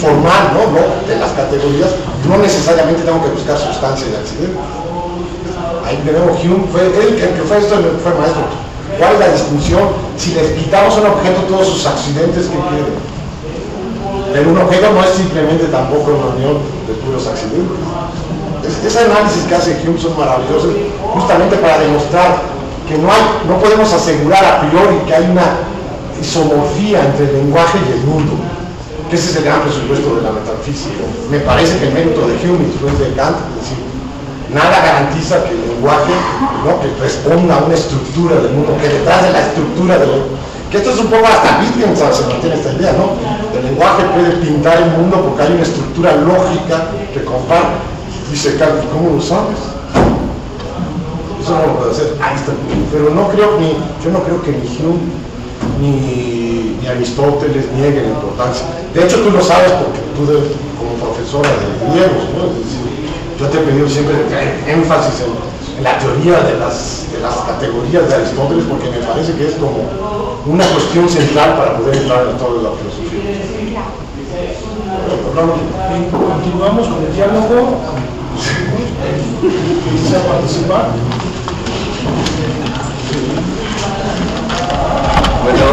formal, ¿no? de las categorías, no necesariamente tengo que buscar sustancia y accidente. Ahí tenemos Hume, fue el que fue esto, fue maestro. ¿Cuál es la distinción? Si les quitamos a un objeto todos sus accidentes, ¿qué quiere? Pero un objeto no es simplemente tampoco una unión de puros accidentes. Ese análisis que hace Hume son maravillosos, justamente para demostrar que no podemos asegurar a priori que hay una isomorfía entre el lenguaje y el mundo. Que ese es el gran presupuesto de la metafísica. Me parece que el mérito de Hume y después de Kant, es decir, nada garantiza que el lenguaje que responda a una estructura del mundo, que detrás de la estructura del mundo, que esto es un poco hasta Wittgenstein se mantiene esta idea, ¿no? El lenguaje puede pintar el mundo porque hay una estructura lógica que comparte. Dice Kant, ¿cómo lo sabes? Eso no lo puede hacer Einstein, pero yo no creo que ni Hume ni Aristóteles nieguen la importancia. De hecho, tú lo sabes porque tú como profesora de griegos, ¿no? Es decir, yo te he pedido siempre énfasis en la teoría de las categorías de Aristóteles, porque me parece que es como una cuestión central para poder entrar en toda la filosofía. Continuamos con el diálogo. ¿Quieres participar? Bueno,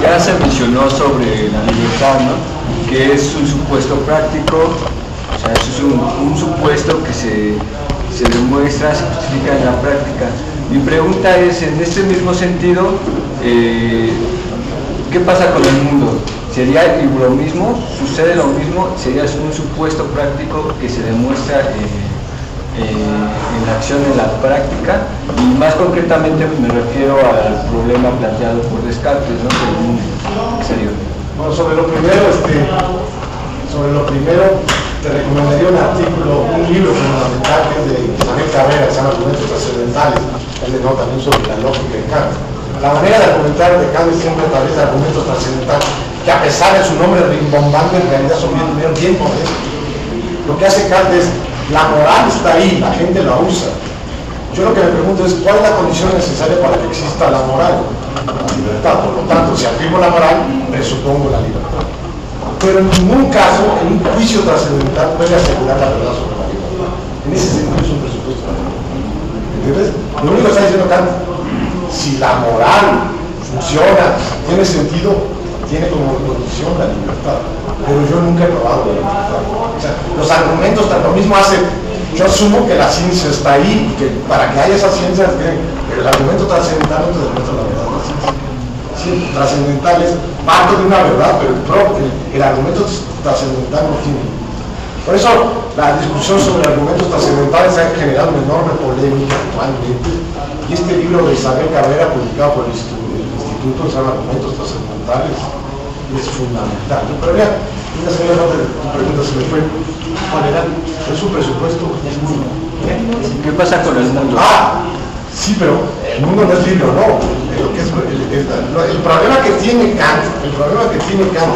ya se mencionó sobre la libertad, ¿no? Que es un supuesto práctico, o sea, eso es un supuesto que se demuestra, se justifica en la práctica. Mi pregunta es, en este mismo sentido, ¿qué pasa con el mundo? ¿Sería lo mismo? ¿Sucede lo mismo? ¿Sería un supuesto práctico que se demuestra en la acción, en la práctica? Y más concretamente me refiero al problema planteado por Descartes, ¿no? Del mundo exterior. Bueno, sobre lo primero te recomendaría un artículo, un libro fundamental que es de Isabel Cabrera, que se llama Argumentos Trascendentales. Él le nota también sobre la lógica de Kant. La manera de argumentar de Kant es siempre a través de argumentos trascendentales, que a pesar de su nombre rimbombante, en realidad son bien modestos. Lo que hace Kant es, la moral está ahí, la gente la usa. Yo lo que me pregunto es, ¿cuál es la condición necesaria para que exista la moral? La libertad. Por lo tanto, si afirmo la moral, presupongo la libertad. Pero en ningún caso, en un juicio trascendental, puede asegurar la verdad sobre la libertad. En ese sentido es un presupuesto. ¿Entiendes? Lo único que está diciendo Kant, si la moral funciona, tiene sentido, tiene como condición la libertad. Pero yo nunca he probado la libertad. O sea, los argumentos, lo mismo hace, yo asumo que la ciencia está ahí, que para que haya esa ciencia, pero el argumento trascendental no te demuestra la verdad de la ciencia. Trascendental es parte de una verdad, pero el argumento trascendental no tiene. Por eso la discusión sobre argumentos trascendentales ha generado una enorme polémica actualmente, y este libro de Isabel Cabrera, publicado por el Instituto, se llama Argumentos Trascendentales, es fundamental. Pero ya, una segunda parte de tu pregunta se me fue. ¿Cuál era? Es un presupuesto. ¿Qué pasa con el mundo? Sí, pero el mundo no es libre o no. El problema que tiene Kant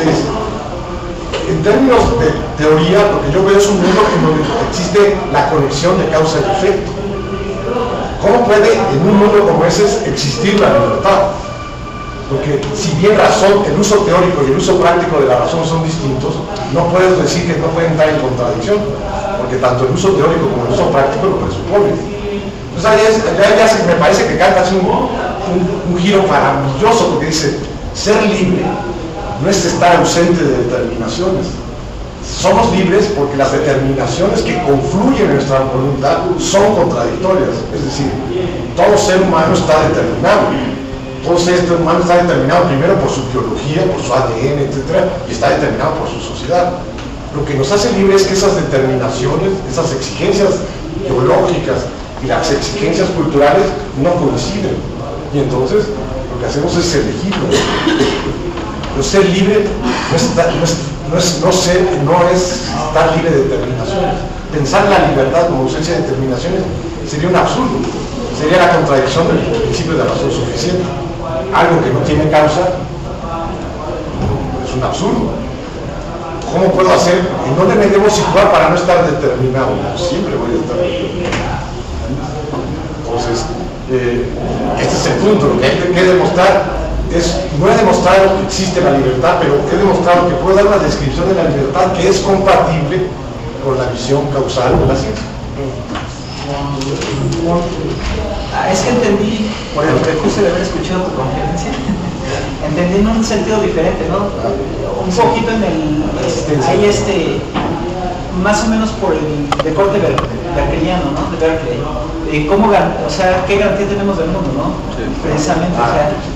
es, en términos de teoría, lo que yo veo es un mundo en donde existe la conexión de causa y efecto. ¿Cómo puede en un mundo como ese existir la libertad? Porque si bien el uso teórico y el uso práctico de la razón son distintos, no puedes decir que no pueden estar en contradicción, porque tanto el uso teórico como el uso práctico lo presuponen. Entonces ya me parece que Kant hace un giro maravilloso, porque dice, ser libre no es estar ausente de determinaciones. Somos libres porque las determinaciones que confluyen en nuestra voluntad son contradictorias. Es decir, todo ser humano está determinado. Todo ser humano está determinado primero por su biología, por su ADN, etc. Y está determinado por su sociedad. Lo que nos hace libres es que esas determinaciones, esas exigencias biológicas y las exigencias culturales no coinciden. Y entonces lo que hacemos es elegirlo. Pero ser libre no es estar libre de determinaciones. Pensar en la libertad como ausencia de determinaciones sería un absurdo. Sería la contradicción del principio de razón suficiente. Algo que no tiene causa es un absurdo. ¿Cómo puedo hacer? ¿En dónde me debo situar para no estar determinado? Siempre voy a estar determinado. Entonces, este es el punto. Lo que hay que demostrar no he demostrado que existe la libertad, pero he demostrado que puedo dar una descripción de la libertad que es compatible con la visión causal de la ciencia. Es que entendí, por el recurso de haber escuchado tu conferencia, entendí en un sentido diferente, ¿no? Un poquito en el, más o menos por el deporte berkeliano, ¿no? De Berkeley. O sea, ¿qué garantía tenemos del mundo, no? Sí. Precisamente,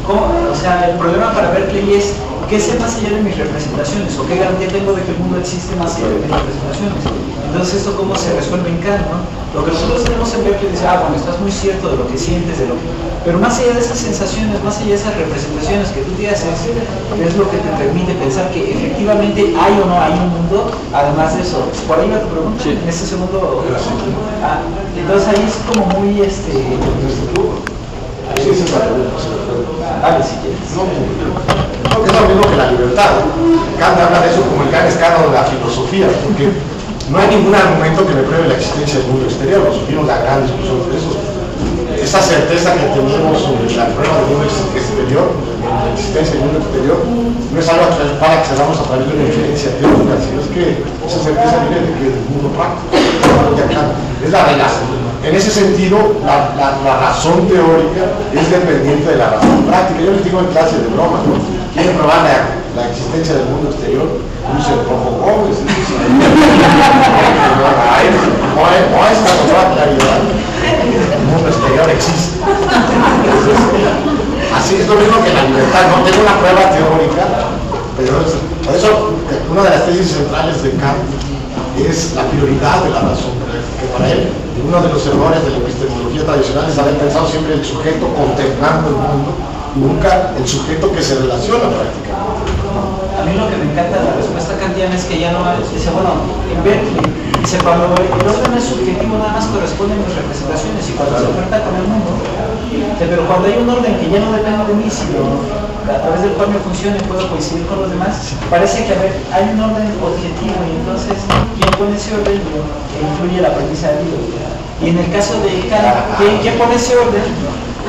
o sea, el problema para Berkeley es ¿qué sé más allá de mis representaciones? ¿O qué garantía tengo de que el mundo existe más allá de mis representaciones? Entonces, ¿esto cómo se resuelve en Kant, no? Lo que nosotros tenemos en Berkeley dice, bueno, estás muy cierto de lo que sientes, pero más allá de esas sensaciones, más allá de esas representaciones que tú te haces, es lo que te permite pensar que efectivamente hay o no hay un mundo, además de eso. ¿Por ahí va tu pregunta? Sí. En este segundo... entonces ahí es como muy, Sí, esa es la pregunta. Dale, si quieres. No, que es lo mismo que la libertad. Kant habla de eso como el gran escándalo de la filosofía, porque no hay ningún argumento que me pruebe la existencia del mundo exterior. Nos supimos la gran discusión de eso. esa certeza que tenemos sobre la prueba del mundo exterior, de la existencia del mundo exterior, no es algo para que se damos a través de una inferencia teórica, sino es que esa certeza viene de que del mundo práctico. Es la relación. En ese sentido, la razón teórica es dependiente de la razón práctica. Yo les digo en clase de broma, ¿no? ¿Quieren probar la existencia del mundo exterior? Dice el Rojo Gómez. Muestra con toda claridad. El mundo exterior existe. Así es lo mismo que la libertad. No tengo una prueba teórica, pero por eso una de las tesis centrales de Kant es la prioridad de la razón, que para él uno de los errores de la epistemología tradicional es haber pensado siempre el sujeto contemplando el mundo y nunca el sujeto que se relaciona prácticamente. A mí lo que me encanta de la respuesta kantiana es que ya no dice, bueno, en Berkeley, dice Pablo, el orden es subjetivo, nada más corresponde a mis representaciones y cuando se oferta con el mundo, pero cuando hay un orden que ya no depende de mí, sino a través del cual me funcione puedo coincidir con los demás, parece que hay un orden objetivo y entonces quien pone ese orden influye la premisa del libro. Y en el caso de Kant, ¿quién pone ese orden?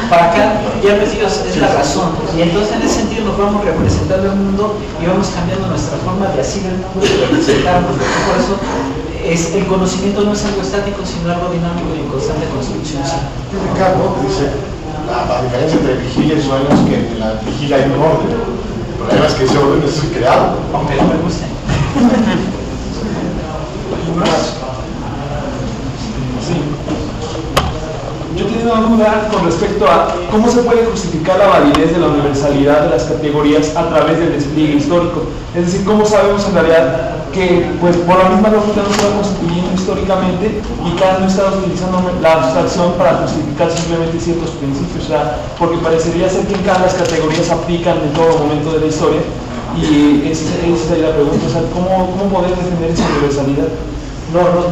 Para Kant, ya ves Dios, es la razón. Y entonces en ese sentido nos vamos representando el mundo y vamos cambiando nuestra forma de asir el mundo y de representarnos. Por eso el conocimiento no es algo estático, sino algo dinámico y en constante construcción. Kant, ¿no? Dice, la diferencia entre vigilia y sueño es que en la vigilia hay un orden. El problema es que ese orden es creado. Aunque no me guste. Yo tenía una duda con respecto a cómo se puede justificar la validez de la universalidad de las categorías a través del despliegue histórico. Es decir, cómo sabemos en realidad que pues, por la misma lógica no se va constituyendo históricamente y cada uno está utilizando la abstracción para justificar simplemente ciertos principios. O sea, porque parecería ser que en cada las categorías aplican en todo momento de la historia y esa es la pregunta. O sea, ¿cómo poder defender esa universalidad? Bueno,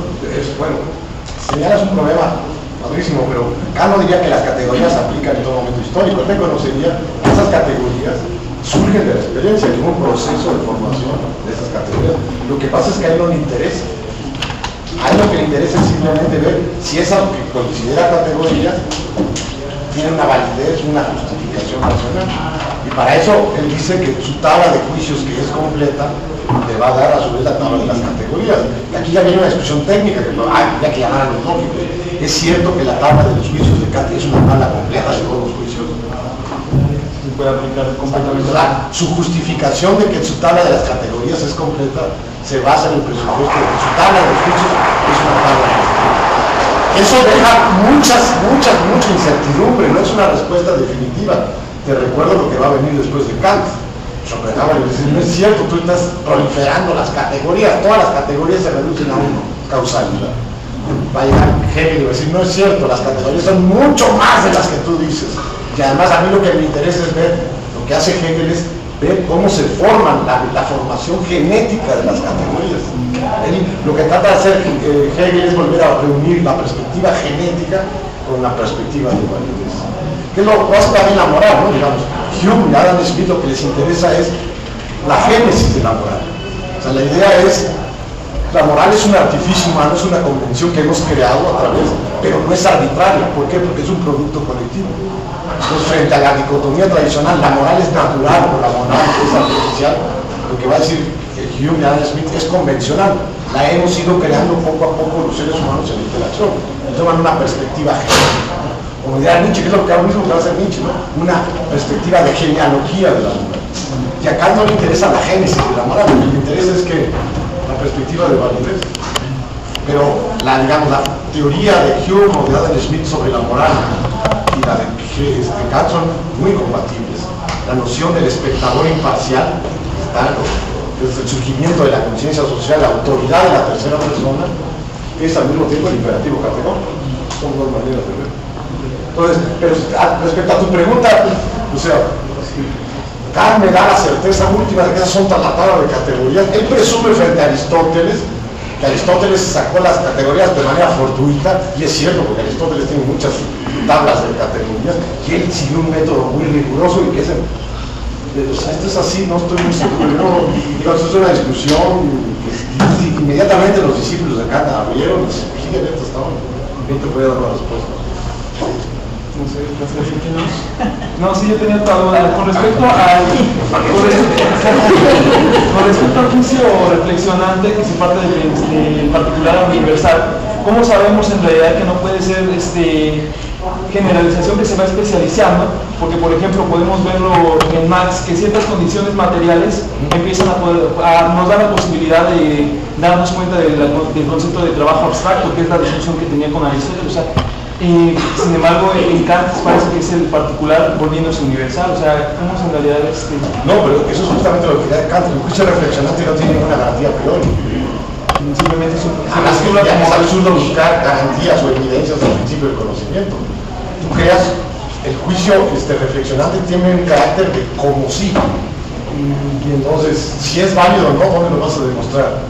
señalas un problema padrísimo, pero Kant no diría que las categorías se aplican en todo momento histórico. Él reconocería que esas categorías surgen de la experiencia, que hubo un proceso de formación de esas categorías. Lo que pasa es que a él no le interesa. A él lo que le interesa es simplemente ver si esa que considera categoría tiene una validez, una justificación racional. Y para eso él dice que su tabla de juicios, que es completa, le va a dar a su vez la tabla de las categorías. Y aquí ya viene una discusión técnica, que ya que llamaran los lógicos. Es cierto que la tabla de los juicios de Kant es una tabla completa de todos los juicios. Se puede aplicar completamente. Su justificación de que su tabla de las categorías es completa se basa en el presupuesto de que su tabla de los juicios es una tabla completa. Eso deja mucha incertidumbre, no es una respuesta definitiva. Te recuerdo lo que va a venir después de Kant. Schopenhauer le dice, no es cierto, tú estás proliferando las categorías, todas las categorías se reducen a una causalidad. Va a llegar Hegel y va a decir, no es cierto, las categorías son mucho más de las que tú dices. Y además a mí lo que me interesa es ver, lo que hace Hegel es ver cómo se forman, la formación genética de las categorías. Lo que trata de hacer Hegel es volver a reunir la perspectiva genética con la perspectiva de validez. Que es lo que hace también la moral, ¿no? Digamos, Hume y Adam Smith lo que les interesa es la génesis de la moral. O sea, la idea es, la moral es un artificio humano, es una convención que hemos creado a través, pero no es arbitraria. ¿Por qué? Porque es un producto colectivo. Entonces, frente a la dicotomía tradicional, la moral es natural o la moral es artificial, lo que va a decir Hume y Adam Smith es convencional. La hemos ido creando poco a poco los seres humanos en la interacción. Toman una perspectiva genética. Como dirá Nietzsche, que es lo mismo que va a hacer Nietzsche, ¿no? Una perspectiva de genealogía de la moral. Y acá no le interesa la génesis de la moral, lo que le interesa es que la perspectiva de validez. Pero la teoría de Hume o de Adam Smith sobre la moral y la de Kant son muy compatibles. La noción del espectador imparcial está desde el surgimiento de la conciencia social, la autoridad de la tercera persona, es al mismo tiempo el imperativo categórico. Son dos maneras de ver. Entonces, pero respecto a tu pregunta, o sea, Kant me da la certeza última de que esas son la tabla de categorías. Él presume frente a Aristóteles que Aristóteles sacó las categorías de manera fortuita, y es cierto, porque Aristóteles tiene muchas tablas de categorías, y él siguió un método muy riguroso y que es esto es así, no estoy muy seguro, digo, esto es una discusión que inmediatamente los discípulos de Kant abrieron y se fíjense, esto estaba, bien te podía dar la respuesta. No sé, no, sí, yo tenía otra duda. Con respecto al juicio reflexionante que se parte del particular a universal, ¿cómo sabemos en realidad que no puede ser generalización que se va especializando? Porque, por ejemplo, podemos verlo en Marx, que ciertas condiciones materiales empiezan nos da la posibilidad de darnos cuenta del concepto de trabajo abstracto, que es la discusión que tenía con Aristóteles. O sea, sin embargo, en Kant parece que es el particular volviéndose universal. O sea, ¿cómo es en realidad No, pero eso es justamente lo que da Kant. El juicio reflexionante no tiene ninguna garantía a priori. Simplemente es además que ya es absurdo buscar garantías o evidencias del principio del conocimiento. Tú creas, el juicio reflexionante tiene un carácter de como si. Y entonces, si es válido o no, ¿dónde lo vas a demostrar?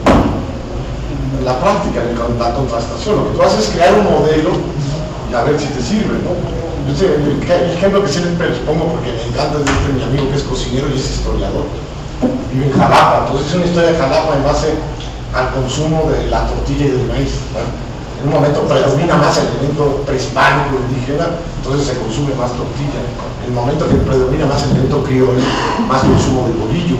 En la práctica, en la contrastación. Lo que tú haces es crear un modelo y a ver si te sirve, ¿no? Yo sé, el ejemplo que siempre les pongo, porque me encanta, es de mi amigo que es cocinero y es historiador. Vive en Jalapa, entonces es una historia de Jalapa en base al consumo de la tortilla y del maíz, ¿no? En un momento predomina más el elemento prehispánico indígena, entonces se consume más tortilla. En el momento que predomina más el elemento criollo, más consumo de bolillo.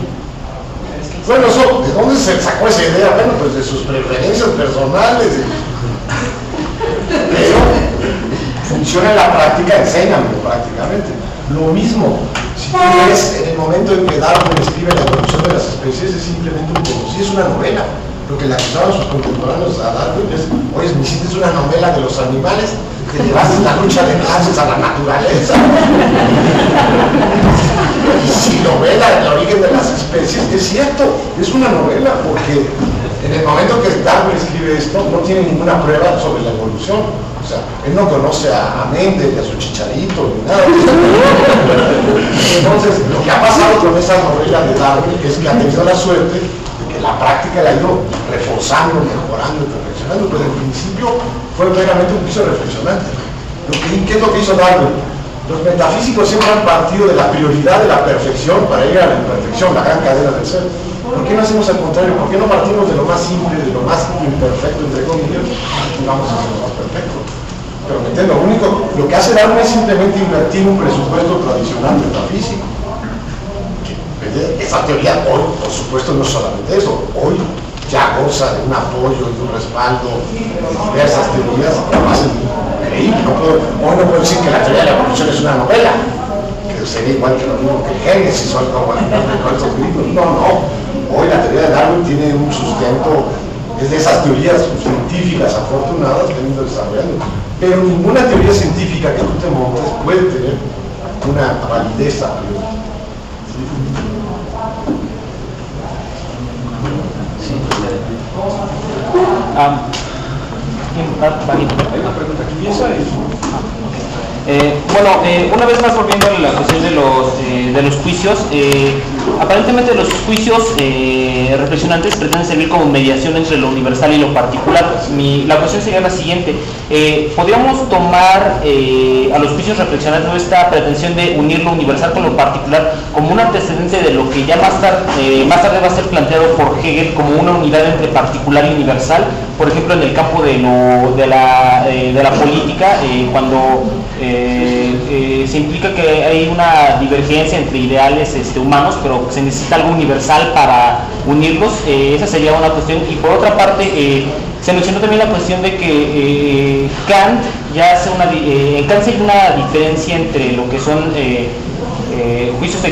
Bueno, eso, ¿de dónde se sacó esa idea? Bueno, pues de sus preferencias personales. Pero funciona en la práctica, enséñamelo prácticamente. Lo mismo, si tú ves en el momento en que Darwin escribe La evolución de las especies, es simplemente un como si es una novela. Lo que le acusaban sus contemporáneos a Darwin es, oye, me hiciste una novela de los animales, te llevaste la lucha de clases a la naturaleza. Si novela el origen de las especies, es cierto, es una novela, porque en el momento que Darwin escribe esto, no tiene ninguna prueba sobre la evolución. O sea, él no conoce a Mendel, ni a su Chicharito, ni nada. Entonces, lo que ha pasado con esa novela de Darwin es que ha tenido la suerte la práctica la ha ido reforzando, mejorando y perfeccionando, pero en principio fue meramente un juicio reflexionante. ¿Qué es lo que hizo Darwin? Los metafísicos siempre han partido de la prioridad de la perfección para ir a la imperfección, la gran cadena del ser. ¿Por qué no hacemos al contrario? ¿Por qué no partimos de lo más simple, de lo más imperfecto, entre comillas, y vamos a hacer lo más perfecto? Pero me entiendo, lo que hace Darwin es simplemente invertir un presupuesto tradicional metafísico. Esa teoría hoy, por supuesto, no es solamente eso, hoy ya goza de un apoyo y un respaldo de diversas teorías que además es increíble. Hoy no puedo decir que la teoría de la evolución es una novela, que sería igual que lo mismo que el Génesis o como estos libros. No, hoy la teoría de Darwin tiene un sustento, es de esas teorías científicas afortunadas que han ido desarrollando, pero ninguna teoría científica que tú te montes puede tener una validez a priori. Hay una pregunta aquí. ¿Piensa una vez más volviendo a la cuestión de los juicios, aparentemente los juicios reflexionantes pretenden servir como mediación entre lo universal y lo particular. La cuestión sería la siguiente: ¿podríamos tomar a los juicios reflexionantes esta pretensión de unir lo universal con lo particular como un antecedente de lo que ya más tarde va a ser planteado por Hegel como una unidad entre particular y universal? Por ejemplo, en el campo de la política, cuando se implica que hay una divergencia entre ideales humanos, pero se necesita algo universal para unirlos. Esa sería una cuestión. Y por otra parte, se mencionó también la cuestión de que Kant ya hace en Kant hay una diferencia entre lo que son juicios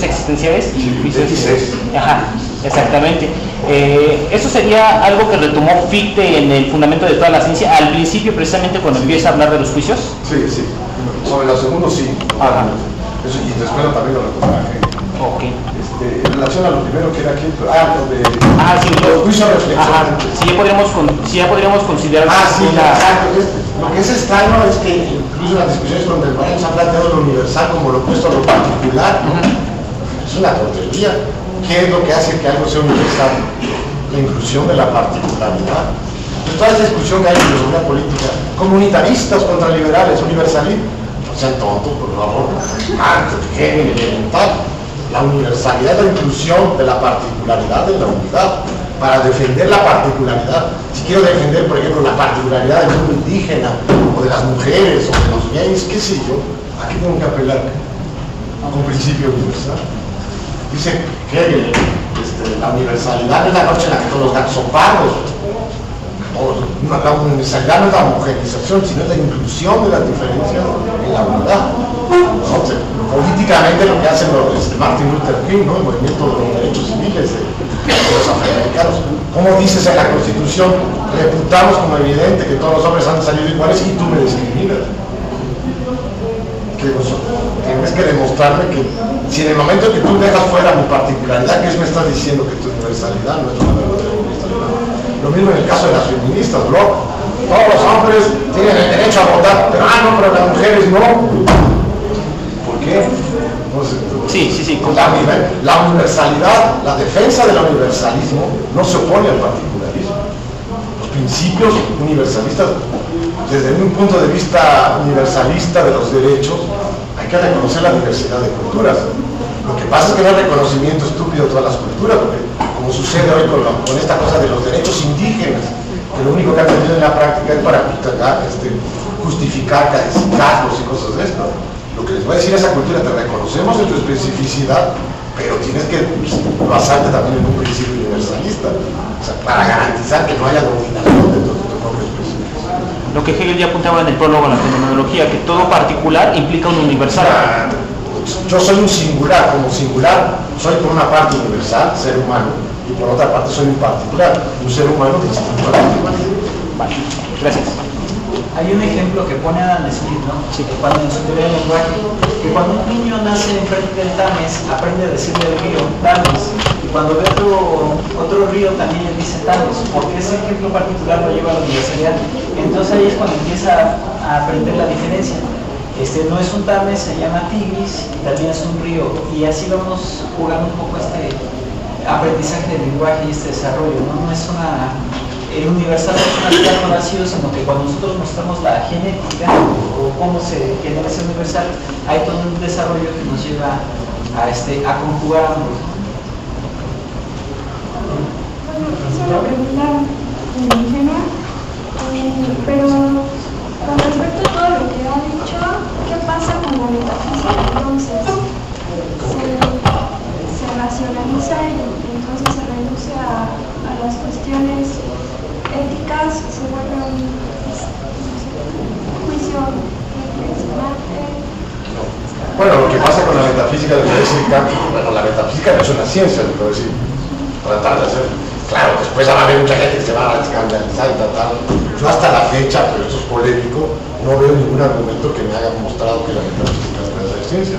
existenciales y juicios... Ajá, exactamente. Eso sería algo que retomó Fichte en el fundamento de toda la ciencia, al principio precisamente cuando empieza a hablar de los juicios. Sí. Sobre los segundos sí. Ajá. Eso, y después también lo retomará. Ok. En relación a lo primero que era aquí, sí, los juicios reflexionantes. Sí, ya podríamos considerar exacto. Lo que es extraño es que incluso en las discusiones contemporáneas han planteado lo universal como lo opuesto a lo particular. Es una tontería. ¿Qué es lo que hace que algo sea universal? La inclusión de la particularidad. Entonces, toda esa discusión que hay en la filosofía política, comunitaristas contra liberales, universalismo, no sean tontos, por favor. Hegel elemental. La universalidad es la inclusión de la particularidad en la unidad. para defender la particularidad. Si quiero defender, por ejemplo, la particularidad del mundo indígena, o de las mujeres, o de los gays, qué sé yo, aquí tengo que apelar a un principio universal. Dice Hegel, la universalidad es la noche en la que todos los gatos son pardos. La universalidad no es la homogenización, sino la inclusión de las diferencias en la unidad. Entonces, políticamente lo que hacen Martin Luther King, ¿no? El movimiento de los derechos civiles de los afroamericanos. ¿Cómo dices en la Constitución? Reputamos como evidente que todos los hombres han salido iguales y tú me discriminas. Tienes que demostrarme que si en el momento que tú dejas fuera mi particularidad, ¿qué me estás diciendo? Que tu universalidad no es una verdadera universalidad. Lo mismo en el caso de las feministas, ¿no? Todos los hombres tienen el derecho a votar, pero pero las mujeres no. ¿Por qué? No sé. Sí. La universalidad, la defensa del universalismo no se opone al particularismo. Los principios universalistas, desde un punto de vista universalista de los derechos, hay que reconocer la diversidad de culturas. Lo que pasa es que no hay reconocimiento estúpido de todas las culturas, porque como sucede hoy con esta cosa de los derechos indígenas, que lo único que han tenido en la práctica es para justificar caducicarlos y cosas de esto. Lo que les voy a decir a esa cultura, te reconocemos en tu especificidad, pero tienes que basarte también en un principio universalista, o sea, para garantizar que no haya dominación de tu propio especificidad. Lo que Hegel ya apuntaba en el prólogo a la fenomenología, que todo particular implica un universal. Yo soy un singular, como singular soy por una parte universal, ser humano, y por otra parte soy un particular, un ser humano distinto a la humanidad. Vale, gracias. Hay un ejemplo que pone Adam Smith, ¿no? Sí. Cuando en su teoría del lenguaje, que cuando un niño nace enfrente del Tames, aprende a decirle al río Tames, y cuando ve otro río también le dice Tames, porque ese ejemplo particular lo lleva a la universidad. Entonces ahí es cuando empieza a aprender la diferencia. No es un Tames, se llama Tigris, y también es un río, y así vamos jugando un poco aprendizaje del lenguaje y desarrollo, ¿no? No es el universal no es una idea vacío, sino que cuando nosotros mostramos la genética o cómo se genera ese universal, hay todo un desarrollo que nos lleva a conjugar ambos. Bueno, quisiera preguntar indígena, pero con respecto a todo lo que ha dicho, ¿qué pasa con la metafísica? Entonces, se racionaliza y entonces se reduce a las cuestiones éticas, se vuelve un juicio impresionante. Bueno, lo que pasa con la metafísica de decir Kant, bueno, la metafísica no es una ciencia, le puedo decir, tratar de hacer. Claro, después va a haber mucha gente que se va a escandalizar y tal. Yo hasta la fecha, pero esto es polémico, no veo ningún argumento que me haya mostrado que la metafísica es verdadera ciencia.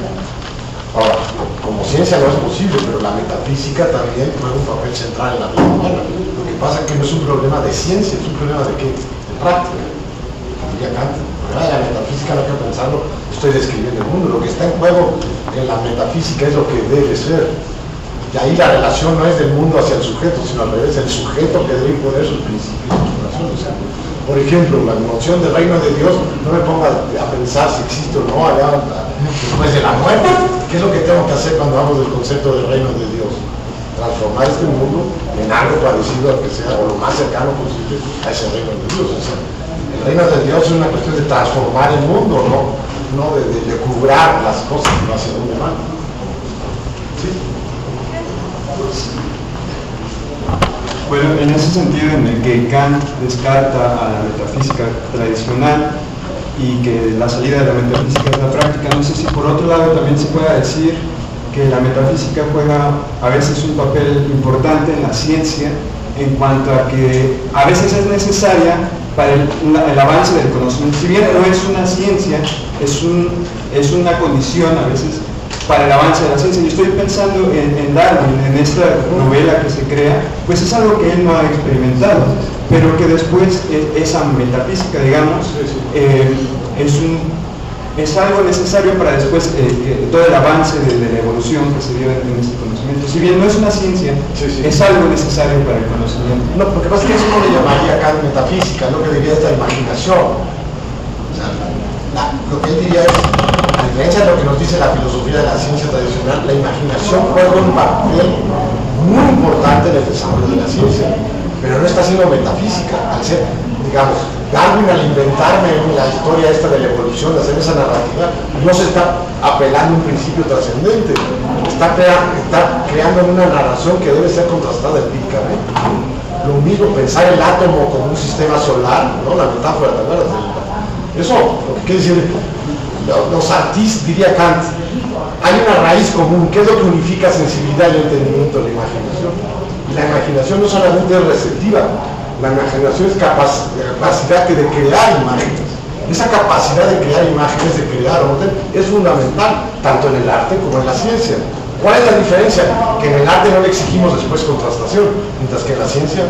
Ahora, como ciencia no es posible, pero la metafísica también juega un papel central en la vida humana. Lo que pasa es que no es un problema de ciencia, es un problema de qué? De práctica. Diría Kant, la metafísica no quiero pensarlo, estoy describiendo el mundo. Lo que está en juego en la metafísica es lo que debe ser. Y ahí la relación no es del mundo hacia el sujeto, sino al revés, el sujeto que debe imponer sus principios y sus relaciones. O sea, por ejemplo, la noción del reino de Dios, no me ponga a pensar si existe o no allá después de la muerte. ¿Qué es lo que tengo que hacer cuando hablo del concepto del reino de Dios? Transformar este mundo en algo parecido al que sea, o lo más cercano posible a ese reino de Dios. O sea, el reino de Dios es una cuestión de transformar el mundo, no de curar las cosas que no hacen un mal. ¿Sí? Bueno, en ese sentido en el que Kant descarta a la metafísica tradicional y que la salida de la metafísica es la práctica, no sé si por otro lado también se pueda decir que la metafísica juega a veces un papel importante en la ciencia en cuanto a que a veces es necesaria para el avance del conocimiento. Si bien no es una ciencia, es una condición a veces para el avance de la ciencia. Yo estoy pensando en Darwin, en esta novela que se crea, pues es algo que él no ha experimentado, pero que después esa metafísica, digamos, es algo necesario para después todo el avance de la evolución que se dio en este conocimiento. Si bien no es una ciencia, es algo necesario para el conocimiento. No, porque pasa que eso no le llamaría acá metafísica, lo que diría es la imaginación. O sea, lo que él diría es, a diferencia de lo que nos dice la filosofía de la ciencia tradicional, la imaginación juega un papel muy importante en el desarrollo de la ciencia, pero no está siendo metafísica, al ser, digamos, Darwin al inventarme la historia esta de la evolución, de hacer esa narrativa, no se está apelando a un principio trascendente, está creando una narración que debe ser contrastada empíricamente. Lo mismo, pensar el átomo como un sistema solar, ¿no? La metáfora, ¿te acuerdas? Eso, lo que quiere decir, los artistas, diría Kant, hay una raíz común, ¿qué es lo que unifica sensibilidad y entendimiento de la imaginación? Y la imaginación no solamente es receptiva, la imaginación es capacidad de crear imágenes. Esa capacidad de crear imágenes, de crear orden, es fundamental, tanto en el arte como en la ciencia. ¿Cuál es la diferencia? Que en el arte no le exigimos después contrastación, mientras que en la ciencia,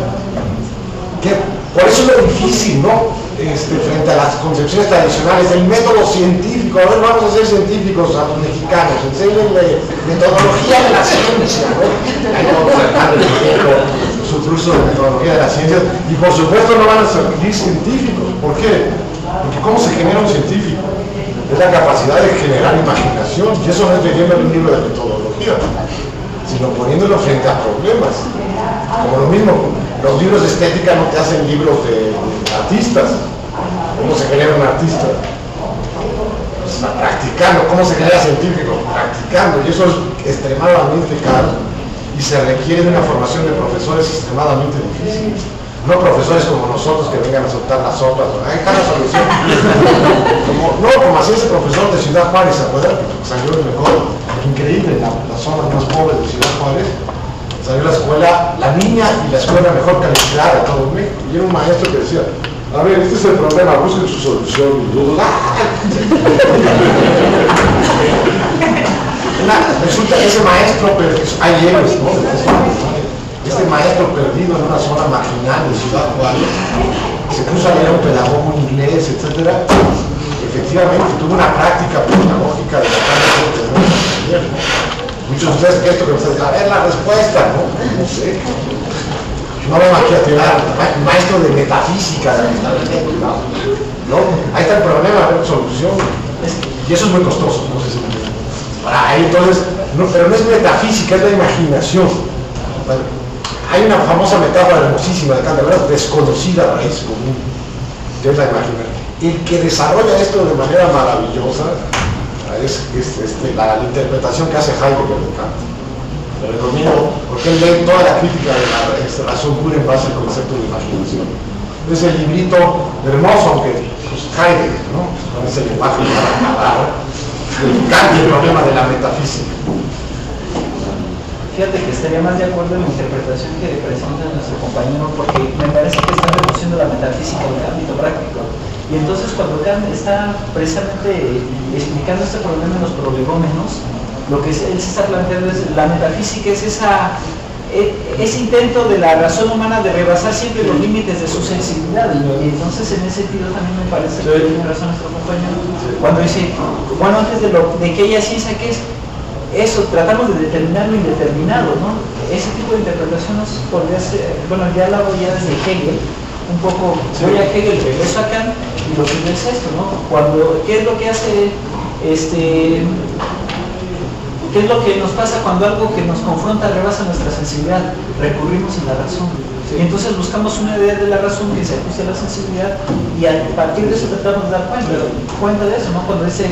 por eso es lo difícil, ¿no? Frente a las concepciones tradicionales, el método científico. A ver, vamos a ser científicos a los mexicanos, enséñenle metodología de la ciencia, ¿no? Ahí vamos a dejar su curso de metodología de la ciencia, y por supuesto no van a ser científicos. ¿Por qué? Porque ¿cómo se genera un científico? Es la capacidad de generar imaginación, y eso no es leyendo un libro de metodología, sino poniéndolo frente a problemas. Como lo mismo, los libros de estética no te hacen libros de artistas. ¿Cómo se genera un artista? Pues, practicando. ¿Cómo se genera científico? Practicando, y eso es extremadamente caro, y se requiere de una formación de profesores extremadamente difícil. No profesores como nosotros que vengan a soltar las sopas, ahí está la solución. Como hacía ese profesor de Ciudad Juárez, ¿se acuerdan? Salió el mejor, increíble, las zonas más pobres de Ciudad Juárez. Salió la escuela, la niña y la escuela mejor calificada de todo México. Y era un maestro que decía, a ver, este es el problema, busquen su solución. Y todos, resulta que ese maestro, pero hay héroes, ¿no? Este maestro perdido en una zona marginal de Ciudad Juárez se puso a leer a un pedagogo inglés, etc. Efectivamente tuvo una práctica pedagógica de la. Muchos de ustedes que esto que me están diciendo, a ver la respuesta, ¿no? No sé. No vengo aquí a tirar, maestro de metafísica, ¿no? Ahí está el problema, a ver solución. Y eso es muy costoso, no sé si para ahí entonces, pero no es metafísica, es la imaginación. Bueno, hay una famosa metáfora hermosísima de Kant, ¿verdad? Desconocida raíz común, que es la imaginación. El que desarrolla esto de manera maravillosa es la interpretación que hace Heidegger de Kant. Lo recomiendo porque él lee toda la crítica de la razón pura en base al concepto de imaginación. Es el librito hermoso, aunque pues, Heidegger, ¿no? Con ese lenguaje para acabar, Kant y el problema de la metafísica. Fíjate que estaría más de acuerdo en la interpretación que presenta nuestro compañero, porque me parece que está reduciendo la metafísica en el ámbito práctico. Y entonces cuando Kant está precisamente explicando este problema en los prolegómenos, lo que él se está planteando es la metafísica, es ese intento de la razón humana de rebasar siempre los límites de su sensibilidad. Y entonces en ese sentido también me parece que tiene razón nuestro compañero cuando dice, bueno, antes de que haya ciencia, ¿qué es? Eso, tratamos de determinar lo indeterminado, ¿no? Ese tipo de interpretaciones podría ser, bueno, ya la voy ya desde Hegel, un poco, voy a Hegel, regreso a Kant, y lo que es esto, ¿no? ¿Qué es lo que hace, qué es lo que nos pasa cuando algo que nos confronta rebasa nuestra sensibilidad? Recurrimos a la razón. Y entonces buscamos una idea de la razón que se ajuste a la sensibilidad, y a partir de eso tratamos de dar cuenta de eso, ¿no? Cuando dice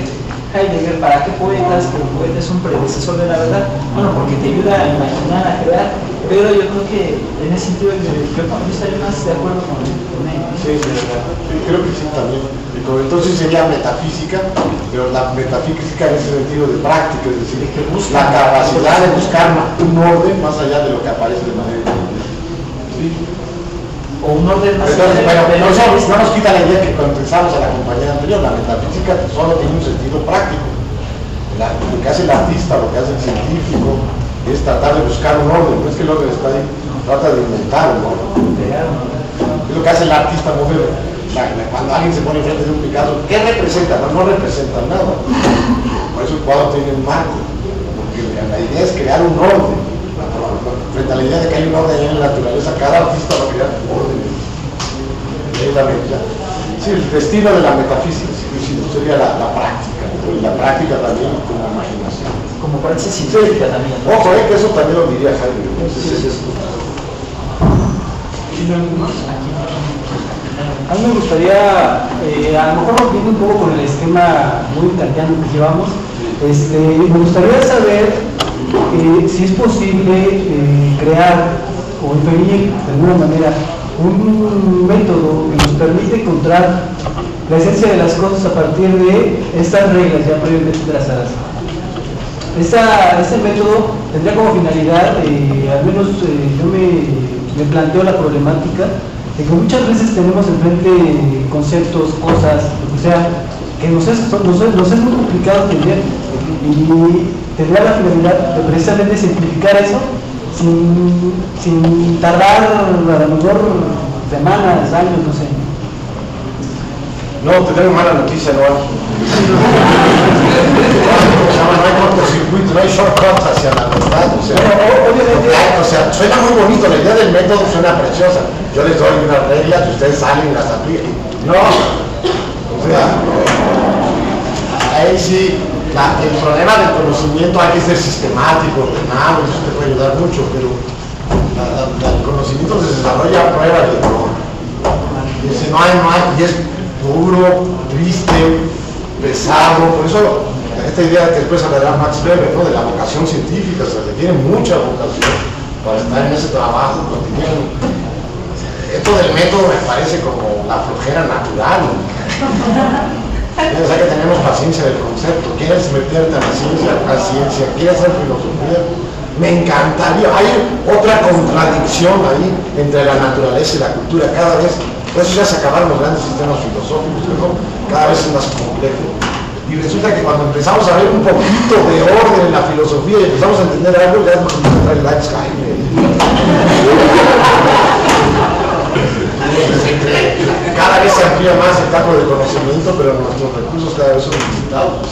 Heidegger, ¿para qué poetas? Que el poeta es un predecesor de la verdad. Bueno, porque te ayuda a imaginar, a crear, pero yo creo que en ese sentido yo estaría más de acuerdo con él. Sí, creo que sí también. Entonces sería metafísica, pero la metafísica en ese sentido de práctica, es decir, que la capacidad de buscar un orden más allá de lo que aparece de manera independiente. ¿Sí? O un orden más allá de no nos quita la idea que cuando pensamos a la compañía anterior, la metafísica solo tiene un sentido práctico. Lo que hace el artista, lo que hace el científico, es tratar de buscar un orden. No es que el orden está ahí, trata de inventar un orden. Es lo que hace el artista moderno. Cuando alguien se pone enfrente de un Picasso, ¿qué representa? No representa nada. Por eso el cuadro tiene un marco, porque la idea es crear un orden. Frente a la idea de que hay un orden en la naturaleza, cada artista va a crear un orden. Sí, el destino de la metafísica sería la práctica, y la práctica también con la imaginación. Como como parálisis sintética también, ¿no? Ojo, que eso también lo diría Jaime. Entonces, A mí me gustaría, a lo mejor rompiendo un poco con el esquema muy kantiano que llevamos, me gustaría saber si es posible crear o inferir de alguna manera un método que nos permite encontrar la esencia de las cosas a partir de estas reglas ya previamente trazadas. Este método tendría como finalidad, al menos yo me planteo la problemática de que muchas veces tenemos enfrente conceptos, cosas, o sea, que nos es muy complicado entender, y tendría la finalidad de precisamente simplificar eso sin tardar a lo mejor semanas, años, no sé. no, te tengo mala noticia, no hay. No hay cortocircuito, no hay shortcuts hacia la verdad. O sea, o sea, suena muy bonito, la idea del método suena preciosa. Yo les doy unas reglas y ustedes salen y las aplican. No, o sea, ahí sí, el problema del conocimiento hay que ser sistemático, ordenado, eso te puede ayudar mucho, pero el conocimiento se desarrolla a prueba de error. No hay, y es duro, triste, pesado, por eso esta idea que después hablará Max Weber, ¿no? De la vocación científica, se requiere mucha vocación para estar en ese trabajo cotidiano. Esto del método me parece como la flojera natural. O sea que tenemos paciencia del concepto. ¿Quieres meterte a la ciencia? Paciencia. ¿Quieres hacer filosofía? Me encantaría. Hay otra contradicción ahí entre la naturaleza y la cultura. Cada vez, por eso ya se acabaron los grandes sistemas filosóficos, ¿no? Cada vez es más complejo. Y resulta que cuando empezamos a ver un poquito de orden en la filosofía y empezamos a entender algo, ya nos empieza a traer el Einstein. Cada vez se amplía más el campo del conocimiento, pero nuestros recursos cada vez son limitados.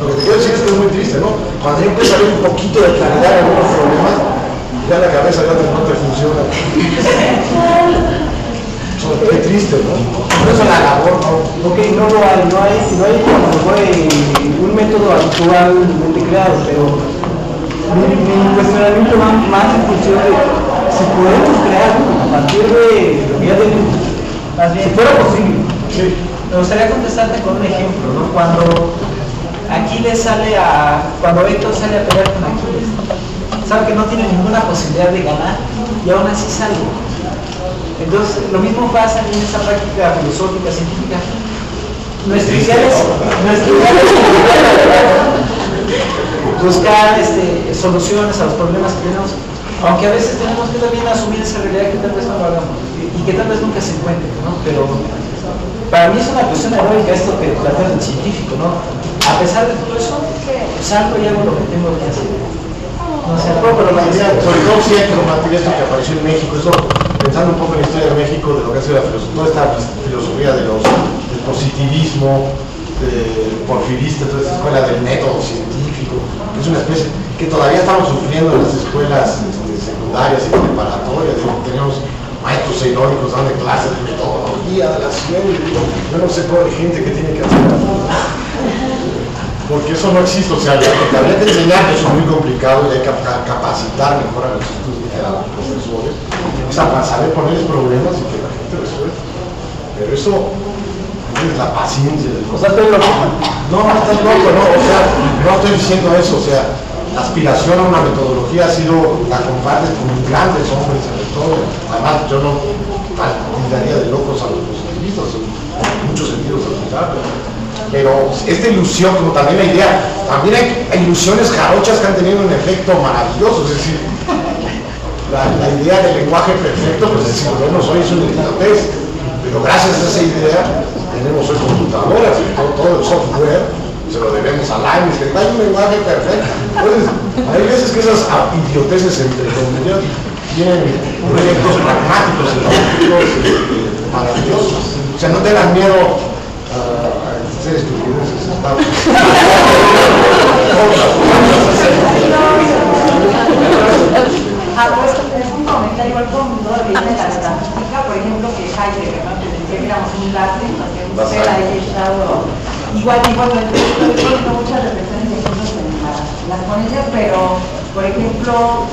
Lo que te quiero decir es que es muy triste, ¿no? Cuando yo empiezo a ver un poquito de claridad en algunos problemas, ya la cabeza ya no te funciona. Qué triste, ¿no? Por eso la labor, ¿no? Ok, no hay un método actualmente creado, pero mi cuestionamiento va más en función de si podemos crear a partir de lo que ya tenemos, si fuera posible. Sí. Me gustaría contestarte con un ejemplo, ¿no? Cuando Héctor sale a pelear con Aquiles, sabe que no tiene ninguna posibilidad de ganar y aún así sale. Entonces, lo mismo pasa en esta práctica filosófica, científica. Nuestro ideal es buscar soluciones a los problemas que tenemos, aunque a veces tenemos que también asumir esa realidad que tal vez no lo hagamos y que tal vez nunca se encuentre, ¿no? Pero para mí es una cuestión heroica esto que plantea el científico, ¿no? A pesar de todo eso, salgo y hago lo que tengo que hacer. No sé, pero la idea, sobre todo si hay que combatir esto que apareció en México, eso, pensando un poco en la historia de México, de lo que ha sido toda esta filosofía del positivismo, porfirista, toda esta escuela del método científico, que es una especie que todavía estamos sufriendo en las escuelas secundarias y preparatorias. Tenemos maestros heroicos dando clases de metodología de la ciencia. Yo no sé cómo hay gente que tiene que hacer, porque eso no existe. O sea, lo que habría que enseñar, que eso es muy complicado y hay que capacitar mejor a los profesores, es a saber ponerles problemas y que la gente resuelva. Pero eso es la paciencia del O sea, estoy loco. No, estás loco, no, o sea, no estoy diciendo eso, o sea, la aspiración a una metodología ha sido, la compartes con grandes hombres en la historia. Además, yo no tildaría de locos a los positivistas, en muchos sentidos al contrario. Pero esta ilusión, como también la idea, también hay ilusiones jarochas que han tenido un efecto maravilloso, es decir, la idea del lenguaje perfecto, pues es decir, bueno, hoy es una idiotez, pero gracias a esa idea tenemos hoy computadoras y todo el software se lo debemos a Leibniz, que hay un lenguaje perfecto. Entonces, hay veces que esas idioteces entre comillas tienen proyectos pragmáticos y lógicos maravillosos. O sea, no tengan miedo a ser estupideces. Es un comentario igual como todo lo que dice la estadística, por ejemplo, que Heidegger, ¿no? Que decía que éramos un lápiz, porque usted ha estado igual, no muchas reflexiones de cosas en las ponencias, pero por ejemplo,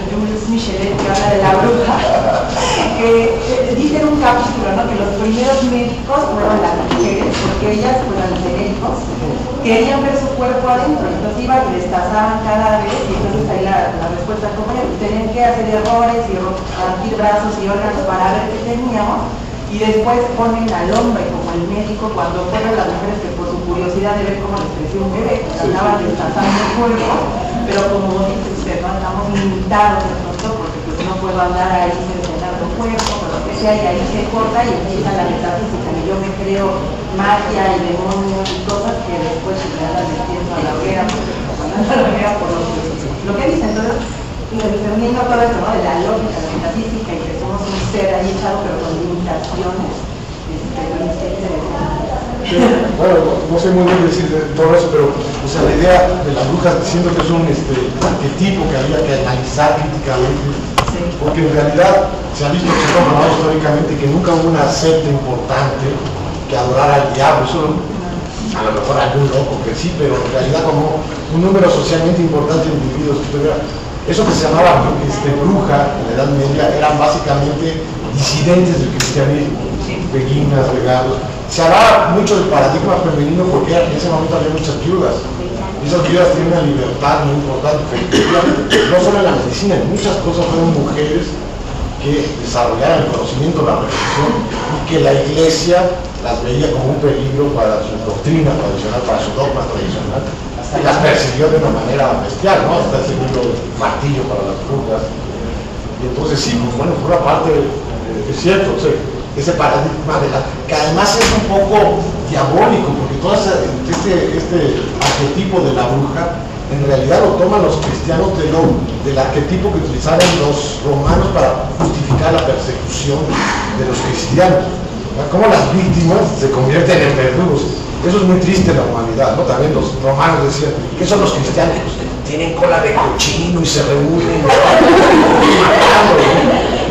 Jules Michelet, que habla de la bruja, que dice en un capítulo, ¿no?, que los primeros médicos fueron las mujeres, porque ellas, pues los médicos, querían ver su cuerpo adentro, entonces iban y destazaban cadáveres, y entonces ahí la respuesta como tenían que hacer errores y partir brazos y órganos para ver qué teníamos, y después ponen al hombre como el médico, cuando fueron las mujeres que por su curiosidad de ver cómo les creció un bebé, andaban destazando el cuerpo, pero como dice usted, no estamos limitados de pronto, porque pues no puedo andar ahí cercenando el cuerpo, pero lo que sea, y ahí se corta y empieza la metafísica, y yo me creo magia y demonios y cosas que después se me andan metiendo a la hoguera, por lo que dicen. Entonces, reuniendo todo esto, ¿no?, de la lógica, la metafísica, y que somos un ser ahí echado, pero con limitaciones, Bueno, no sé muy bien decir todo eso, pero o sea, la idea de las brujas, siento que es un arquetipo que había que analizar críticamente, porque en realidad se ha visto, se ha comprobado históricamente que nunca hubo una secta importante que adorara al diablo. Eso, a lo mejor algún loco que sí, pero en realidad como un número socialmente importante de individuos. Eso que se llamaba bruja en la Edad Media eran básicamente disidentes del cristianismo, beguinas, regalos. Se hablaba mucho del paradigma femenino porque en ese momento había muchas viudas. Y esas viudas tienen una libertad muy importante. No solo en la medicina, en muchas cosas fueron mujeres que desarrollaron el conocimiento, la reflexión, y que la iglesia las veía como un peligro para su doctrina tradicional, para su dogma tradicional. Y las persiguió de una manera bestial, ¿no? Hasta ese libro martillo para las brujas. Y entonces sí, pues bueno, por una parte es cierto, o sea, ese paradigma de que además es un poco diabólico, porque todo este arquetipo de la bruja en realidad lo toman los cristianos del arquetipo que utilizaron los romanos para justificar la persecución de los cristianos. Cómo las víctimas se convierten en verdugos. Eso es muy triste en la humanidad, ¿no? También los romanos decían, ¿qué son los cristianos? Pues, tienen cola de cochino y se reúnen matando, ¿no?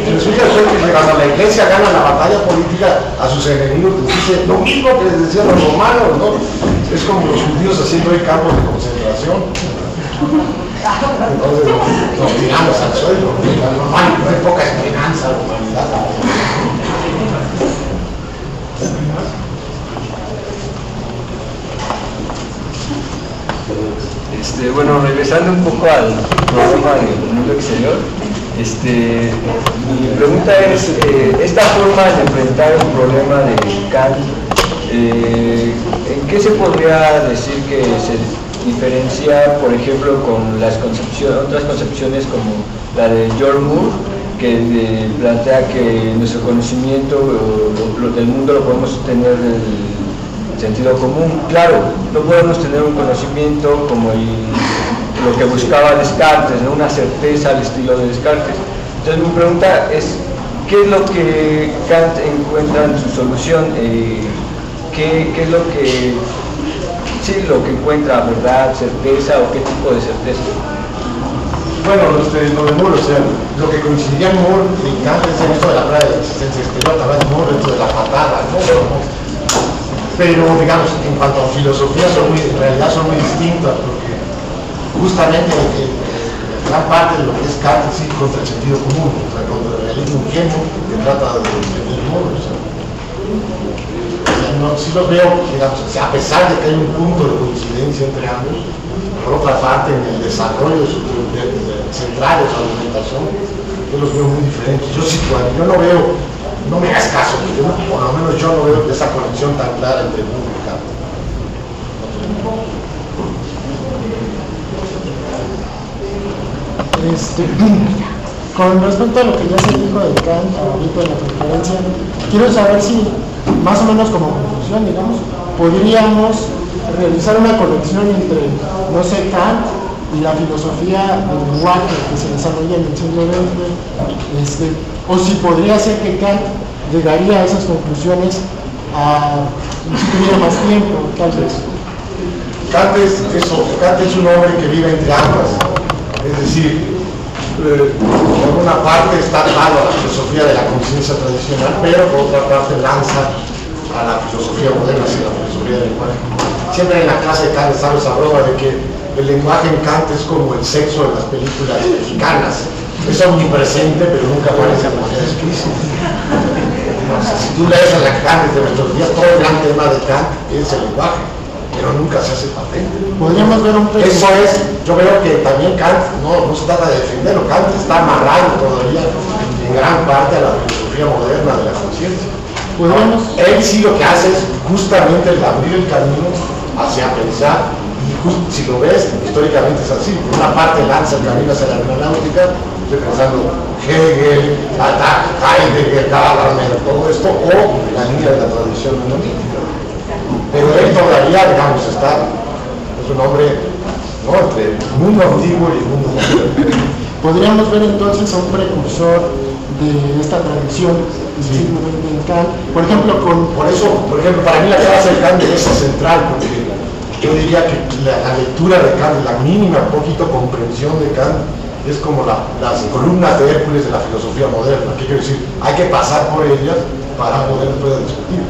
Y resulta que cuando la iglesia gana la batalla política a sus enemigos, les dice lo mismo que les decían los romanos, ¿no? Es como los judíos haciendo hoy campos de concentración. Entonces nos tiramos al suelo, no hay poca esperanza en la humanidad. Bueno, regresando un poco al problema del mundo exterior, mi pregunta es, esta forma de enfrentar un problema de Kant, ¿en qué se podría decir que se diferencia, por ejemplo, con las otras concepciones como la de George Moore, que plantea que nuestro conocimiento del mundo lo podemos tener del sentido común? Claro, no podemos tener un conocimiento como lo que buscaba Descartes, ¿no?, una certeza al estilo de Descartes. Entonces mi pregunta es, ¿qué es lo que Kant encuentra en su solución? ¿Qué es lo que encuentra, verdad, certeza, o qué tipo de certeza? Bueno, lo de Moore, o sea, lo que coincidiría en Moore y Kant es en esto de la prueba de existencia exterior, también Moore esto de la patada, ¿no? Pero digamos, en cuanto a filosofía en realidad son muy distintas, porque justamente gran parte de lo que es Kant es ir contra el sentido común, contra el realismo ingenuo que trata de entender el mundo. Sí los veo, digamos, a pesar de que hay un punto de coincidencia entre ambos, por otra parte en el desarrollo central de su argumentación, yo los veo muy diferentes. Yo no veo, no me hagas caso, por lo menos yo no veo esa conexión tan clara entre el mundo y Kant. Con respecto a lo que ya se dijo de Kant ahorita en la conferencia, quiero saber si, más o menos como conclusión, digamos, podríamos realizar una conexión entre, no sé, Kant y la filosofía del lenguaje que se desarrolla en el siglo XX, o si podría ser que Kant llegaría a esas conclusiones si tuviera más tiempo, tal vez. Kant es un hombre que vive entre ambas, es decir, por una parte está atado a la filosofía de la conciencia tradicional, pero por otra parte lanza a la filosofía moderna hacia la filosofía teoría del lenguaje. Siempre en la clase de Kant estaba esa broma de que el lenguaje en Kant es como el sexo en las películas mexicanas. Es omnipresente, pero nunca aparece de manera explícita. Entonces, si tú lees a la Kant desde nuestros días, todo el gran tema de Kant es el lenguaje, pero nunca se hace patente. Podríamos ver un Eso es, yo veo que también Kant no se trata de defenderlo, Kant está amarrado todavía en gran parte a la filosofía moderna de la conciencia. Él sí lo que hace es justamente el abrir el camino hacia pensar, y si lo ves, históricamente es así. Por una parte lanza el camino hacia la hermenéutica, estoy pensando Hegel, Heidegger, Gadamer, todo esto, o la línea de la tradición hermenéutica. Pero él todavía, digamos, es un hombre, ¿no?, entre el mundo antiguo y el mundo moderno. Podríamos ver entonces a un precursor de esta tradición, sí, de Kant, por ejemplo, por ejemplo, para mí la clase de Kant es central, porque yo diría que la lectura de Kant, la mínima poquito comprensión de Kant, es como las columnas de Hércules de la filosofía moderna. ¿Qué quiero decir? Hay que pasar por ellas para poder discutir,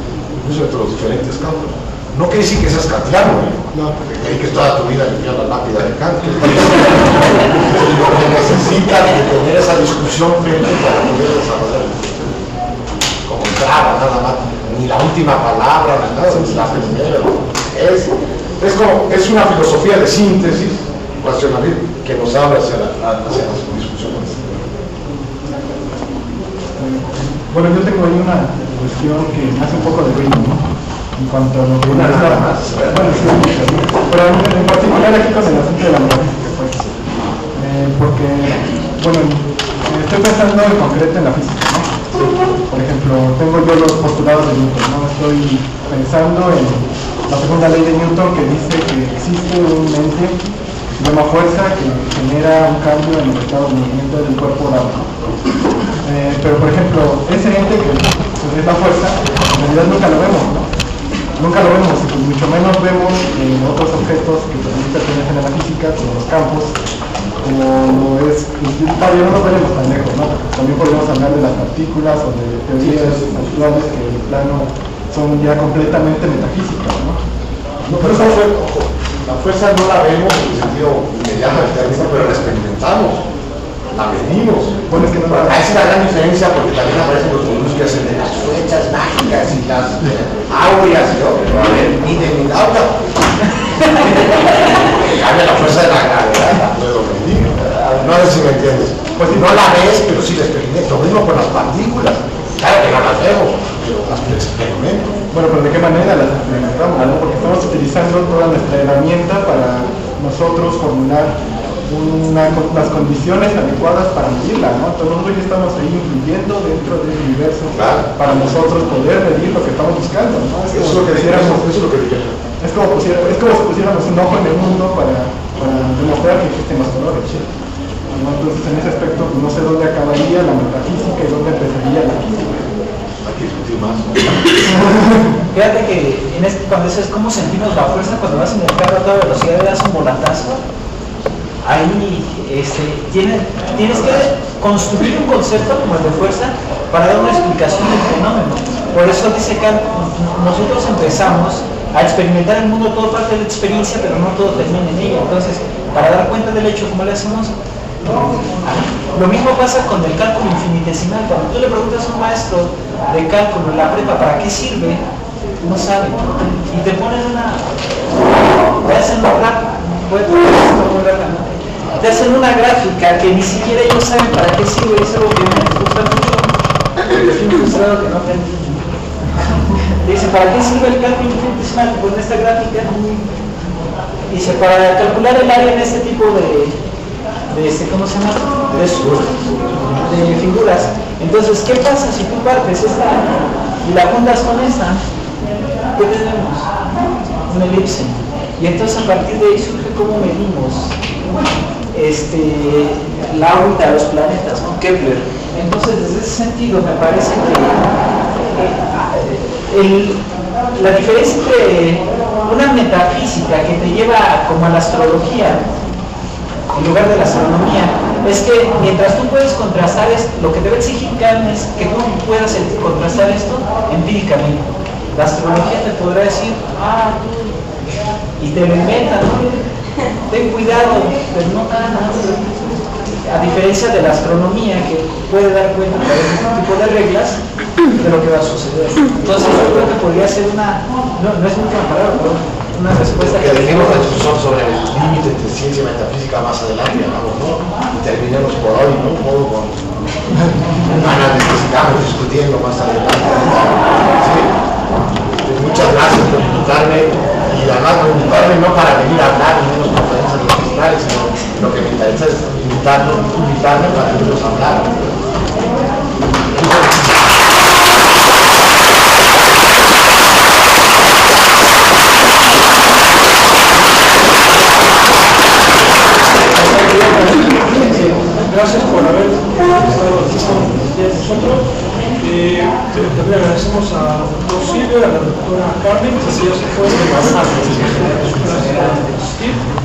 incluso entre los diferentes campos. No quiere decir que seas kantiano, no, porque creí que toda tu vida limpiar la lápida de Kant. Lo que necesitas de tener esa discusión frente para poder desarrollar el como traba, nada más, ni la última palabra, ni nada, ni la primera. Es una filosofía de síntesis racional que nos abre hacia la discusión. Bueno, yo tengo ahí una cuestión que hace un poco de ruido, ¿no? En cuanto a lo que nada más. Bueno, sí, pero en particular aquí con el asunto de la metafísica, pues, porque, bueno, estoy pensando en concreto en la física, ¿no? Por ejemplo, tengo yo los postulados de Newton, ¿no? Estoy pensando en la segunda ley de Newton que dice que existe un ente de llama fuerza que genera un cambio en el estado de movimiento del cuerpo dado. Pero, por ejemplo, ese ente que es la fuerza, en realidad nunca lo vemos, ¿no? Nunca lo vemos, y pues mucho menos vemos otros objetos que también pertenecen a la física, como los campos, como es, todavía no lo veremos tan lejos, ¿no? Porque también podemos hablar de las partículas o de teorías actuales que de plano son ya completamente metafísicas, ¿no? No, pero la fuerza no la vemos en el sentido inmediato del término, pero la experimentamos, la medimos. Bueno, es que no Esa es la gran diferencia, porque también aparecen los gurús que hacen de las flechas mágicas y las áureas, ¿no? Pero a ver, ni de mi aura. Cambia la fuerza de la gravedad, la puedo medir. No sé si me entiendes. Pues no la ves, pero sí la experimentas. Lo mismo con las partículas. Claro que no las vemos, pero las experimento. Bueno, pero ¿de qué manera las experimentamos? ¿No? Porque estamos utilizando toda nuestra herramienta para nosotros formular las condiciones adecuadas para medirla, ¿no? Entonces nosotros ya estamos ahí influyendo dentro del universo, claro, para nosotros poder medir lo que estamos buscando, ¿no? Es como si pusiéramos un ojo en el mundo para demostrar que existen los colores, ¿no? Entonces en ese aspecto pues, no sé dónde acabaría la metafísica y dónde empezaría la física. Aquí discutir más. Fíjate que cuando dices cómo sentimos la fuerza cuando vas en el carro a toda velocidad y das un volantazo, ahí tienes que construir un concepto como el de fuerza para dar una explicación del fenómeno. Por eso dice Kant, nosotros empezamos a experimentar el mundo, todo parte de la experiencia, pero no todo termina en ella. Entonces, para dar cuenta del hecho, ¿cómo le hacemos? Lo mismo pasa con el cálculo infinitesimal. Cuando tú le preguntas a un maestro de cálculo en la prepa para qué sirve, no sabe. Y te ponen te hacen te hacen una gráfica que ni siquiera ellos saben para qué sirve. Y eso es lo que me gusta mucho. Estoy frustrado que no aprendí. Dice, ¿para qué sirve el cálculo infinitesimal? Pues en esta gráfica dice, para calcular el área en este tipo ¿cómo se llama? De figuras. Entonces, ¿qué pasa si tú partes esta y la juntas con esta? ¿Qué tenemos? Una elipse. Y entonces a partir de ahí surge cómo medimos la órbita de los planetas, ¿no? Kepler. Entonces, desde ese sentido, me parece que la diferencia entre una metafísica que te lleva como a la astrología en lugar de la astronomía es que mientras tú puedes contrastar esto, lo que te va a exigir Kant es que tú puedas contrastar esto empíricamente. La astrología te podrá decir, y te lo inventan, ¿no? Ten cuidado, pero no nada más. A diferencia de la astronomía, que puede dar cuenta de algún tipo de reglas de lo que va a suceder. Entonces yo creo que podría ser una, no es mucho una palabra, pero una respuesta que dejemos la discusión sobre el límite entre ciencia y metafísica más adelante, digamos, ¿no? Y terminemos por hoy, ¿no? Un poco con análisis que sigamos discutiendo más adelante. ¿Sí? Muchas gracias por invitarme, y además por invitarme no para venir a hablar en unas conferencias magistrales, sino lo que me interesa es invitarme para irnos a hablar. Gracias por haber estado aquí con nosotros. También agradecemos a doctor Silvio, a la doctora Carmen, que ya se fue. Gracias por asistir.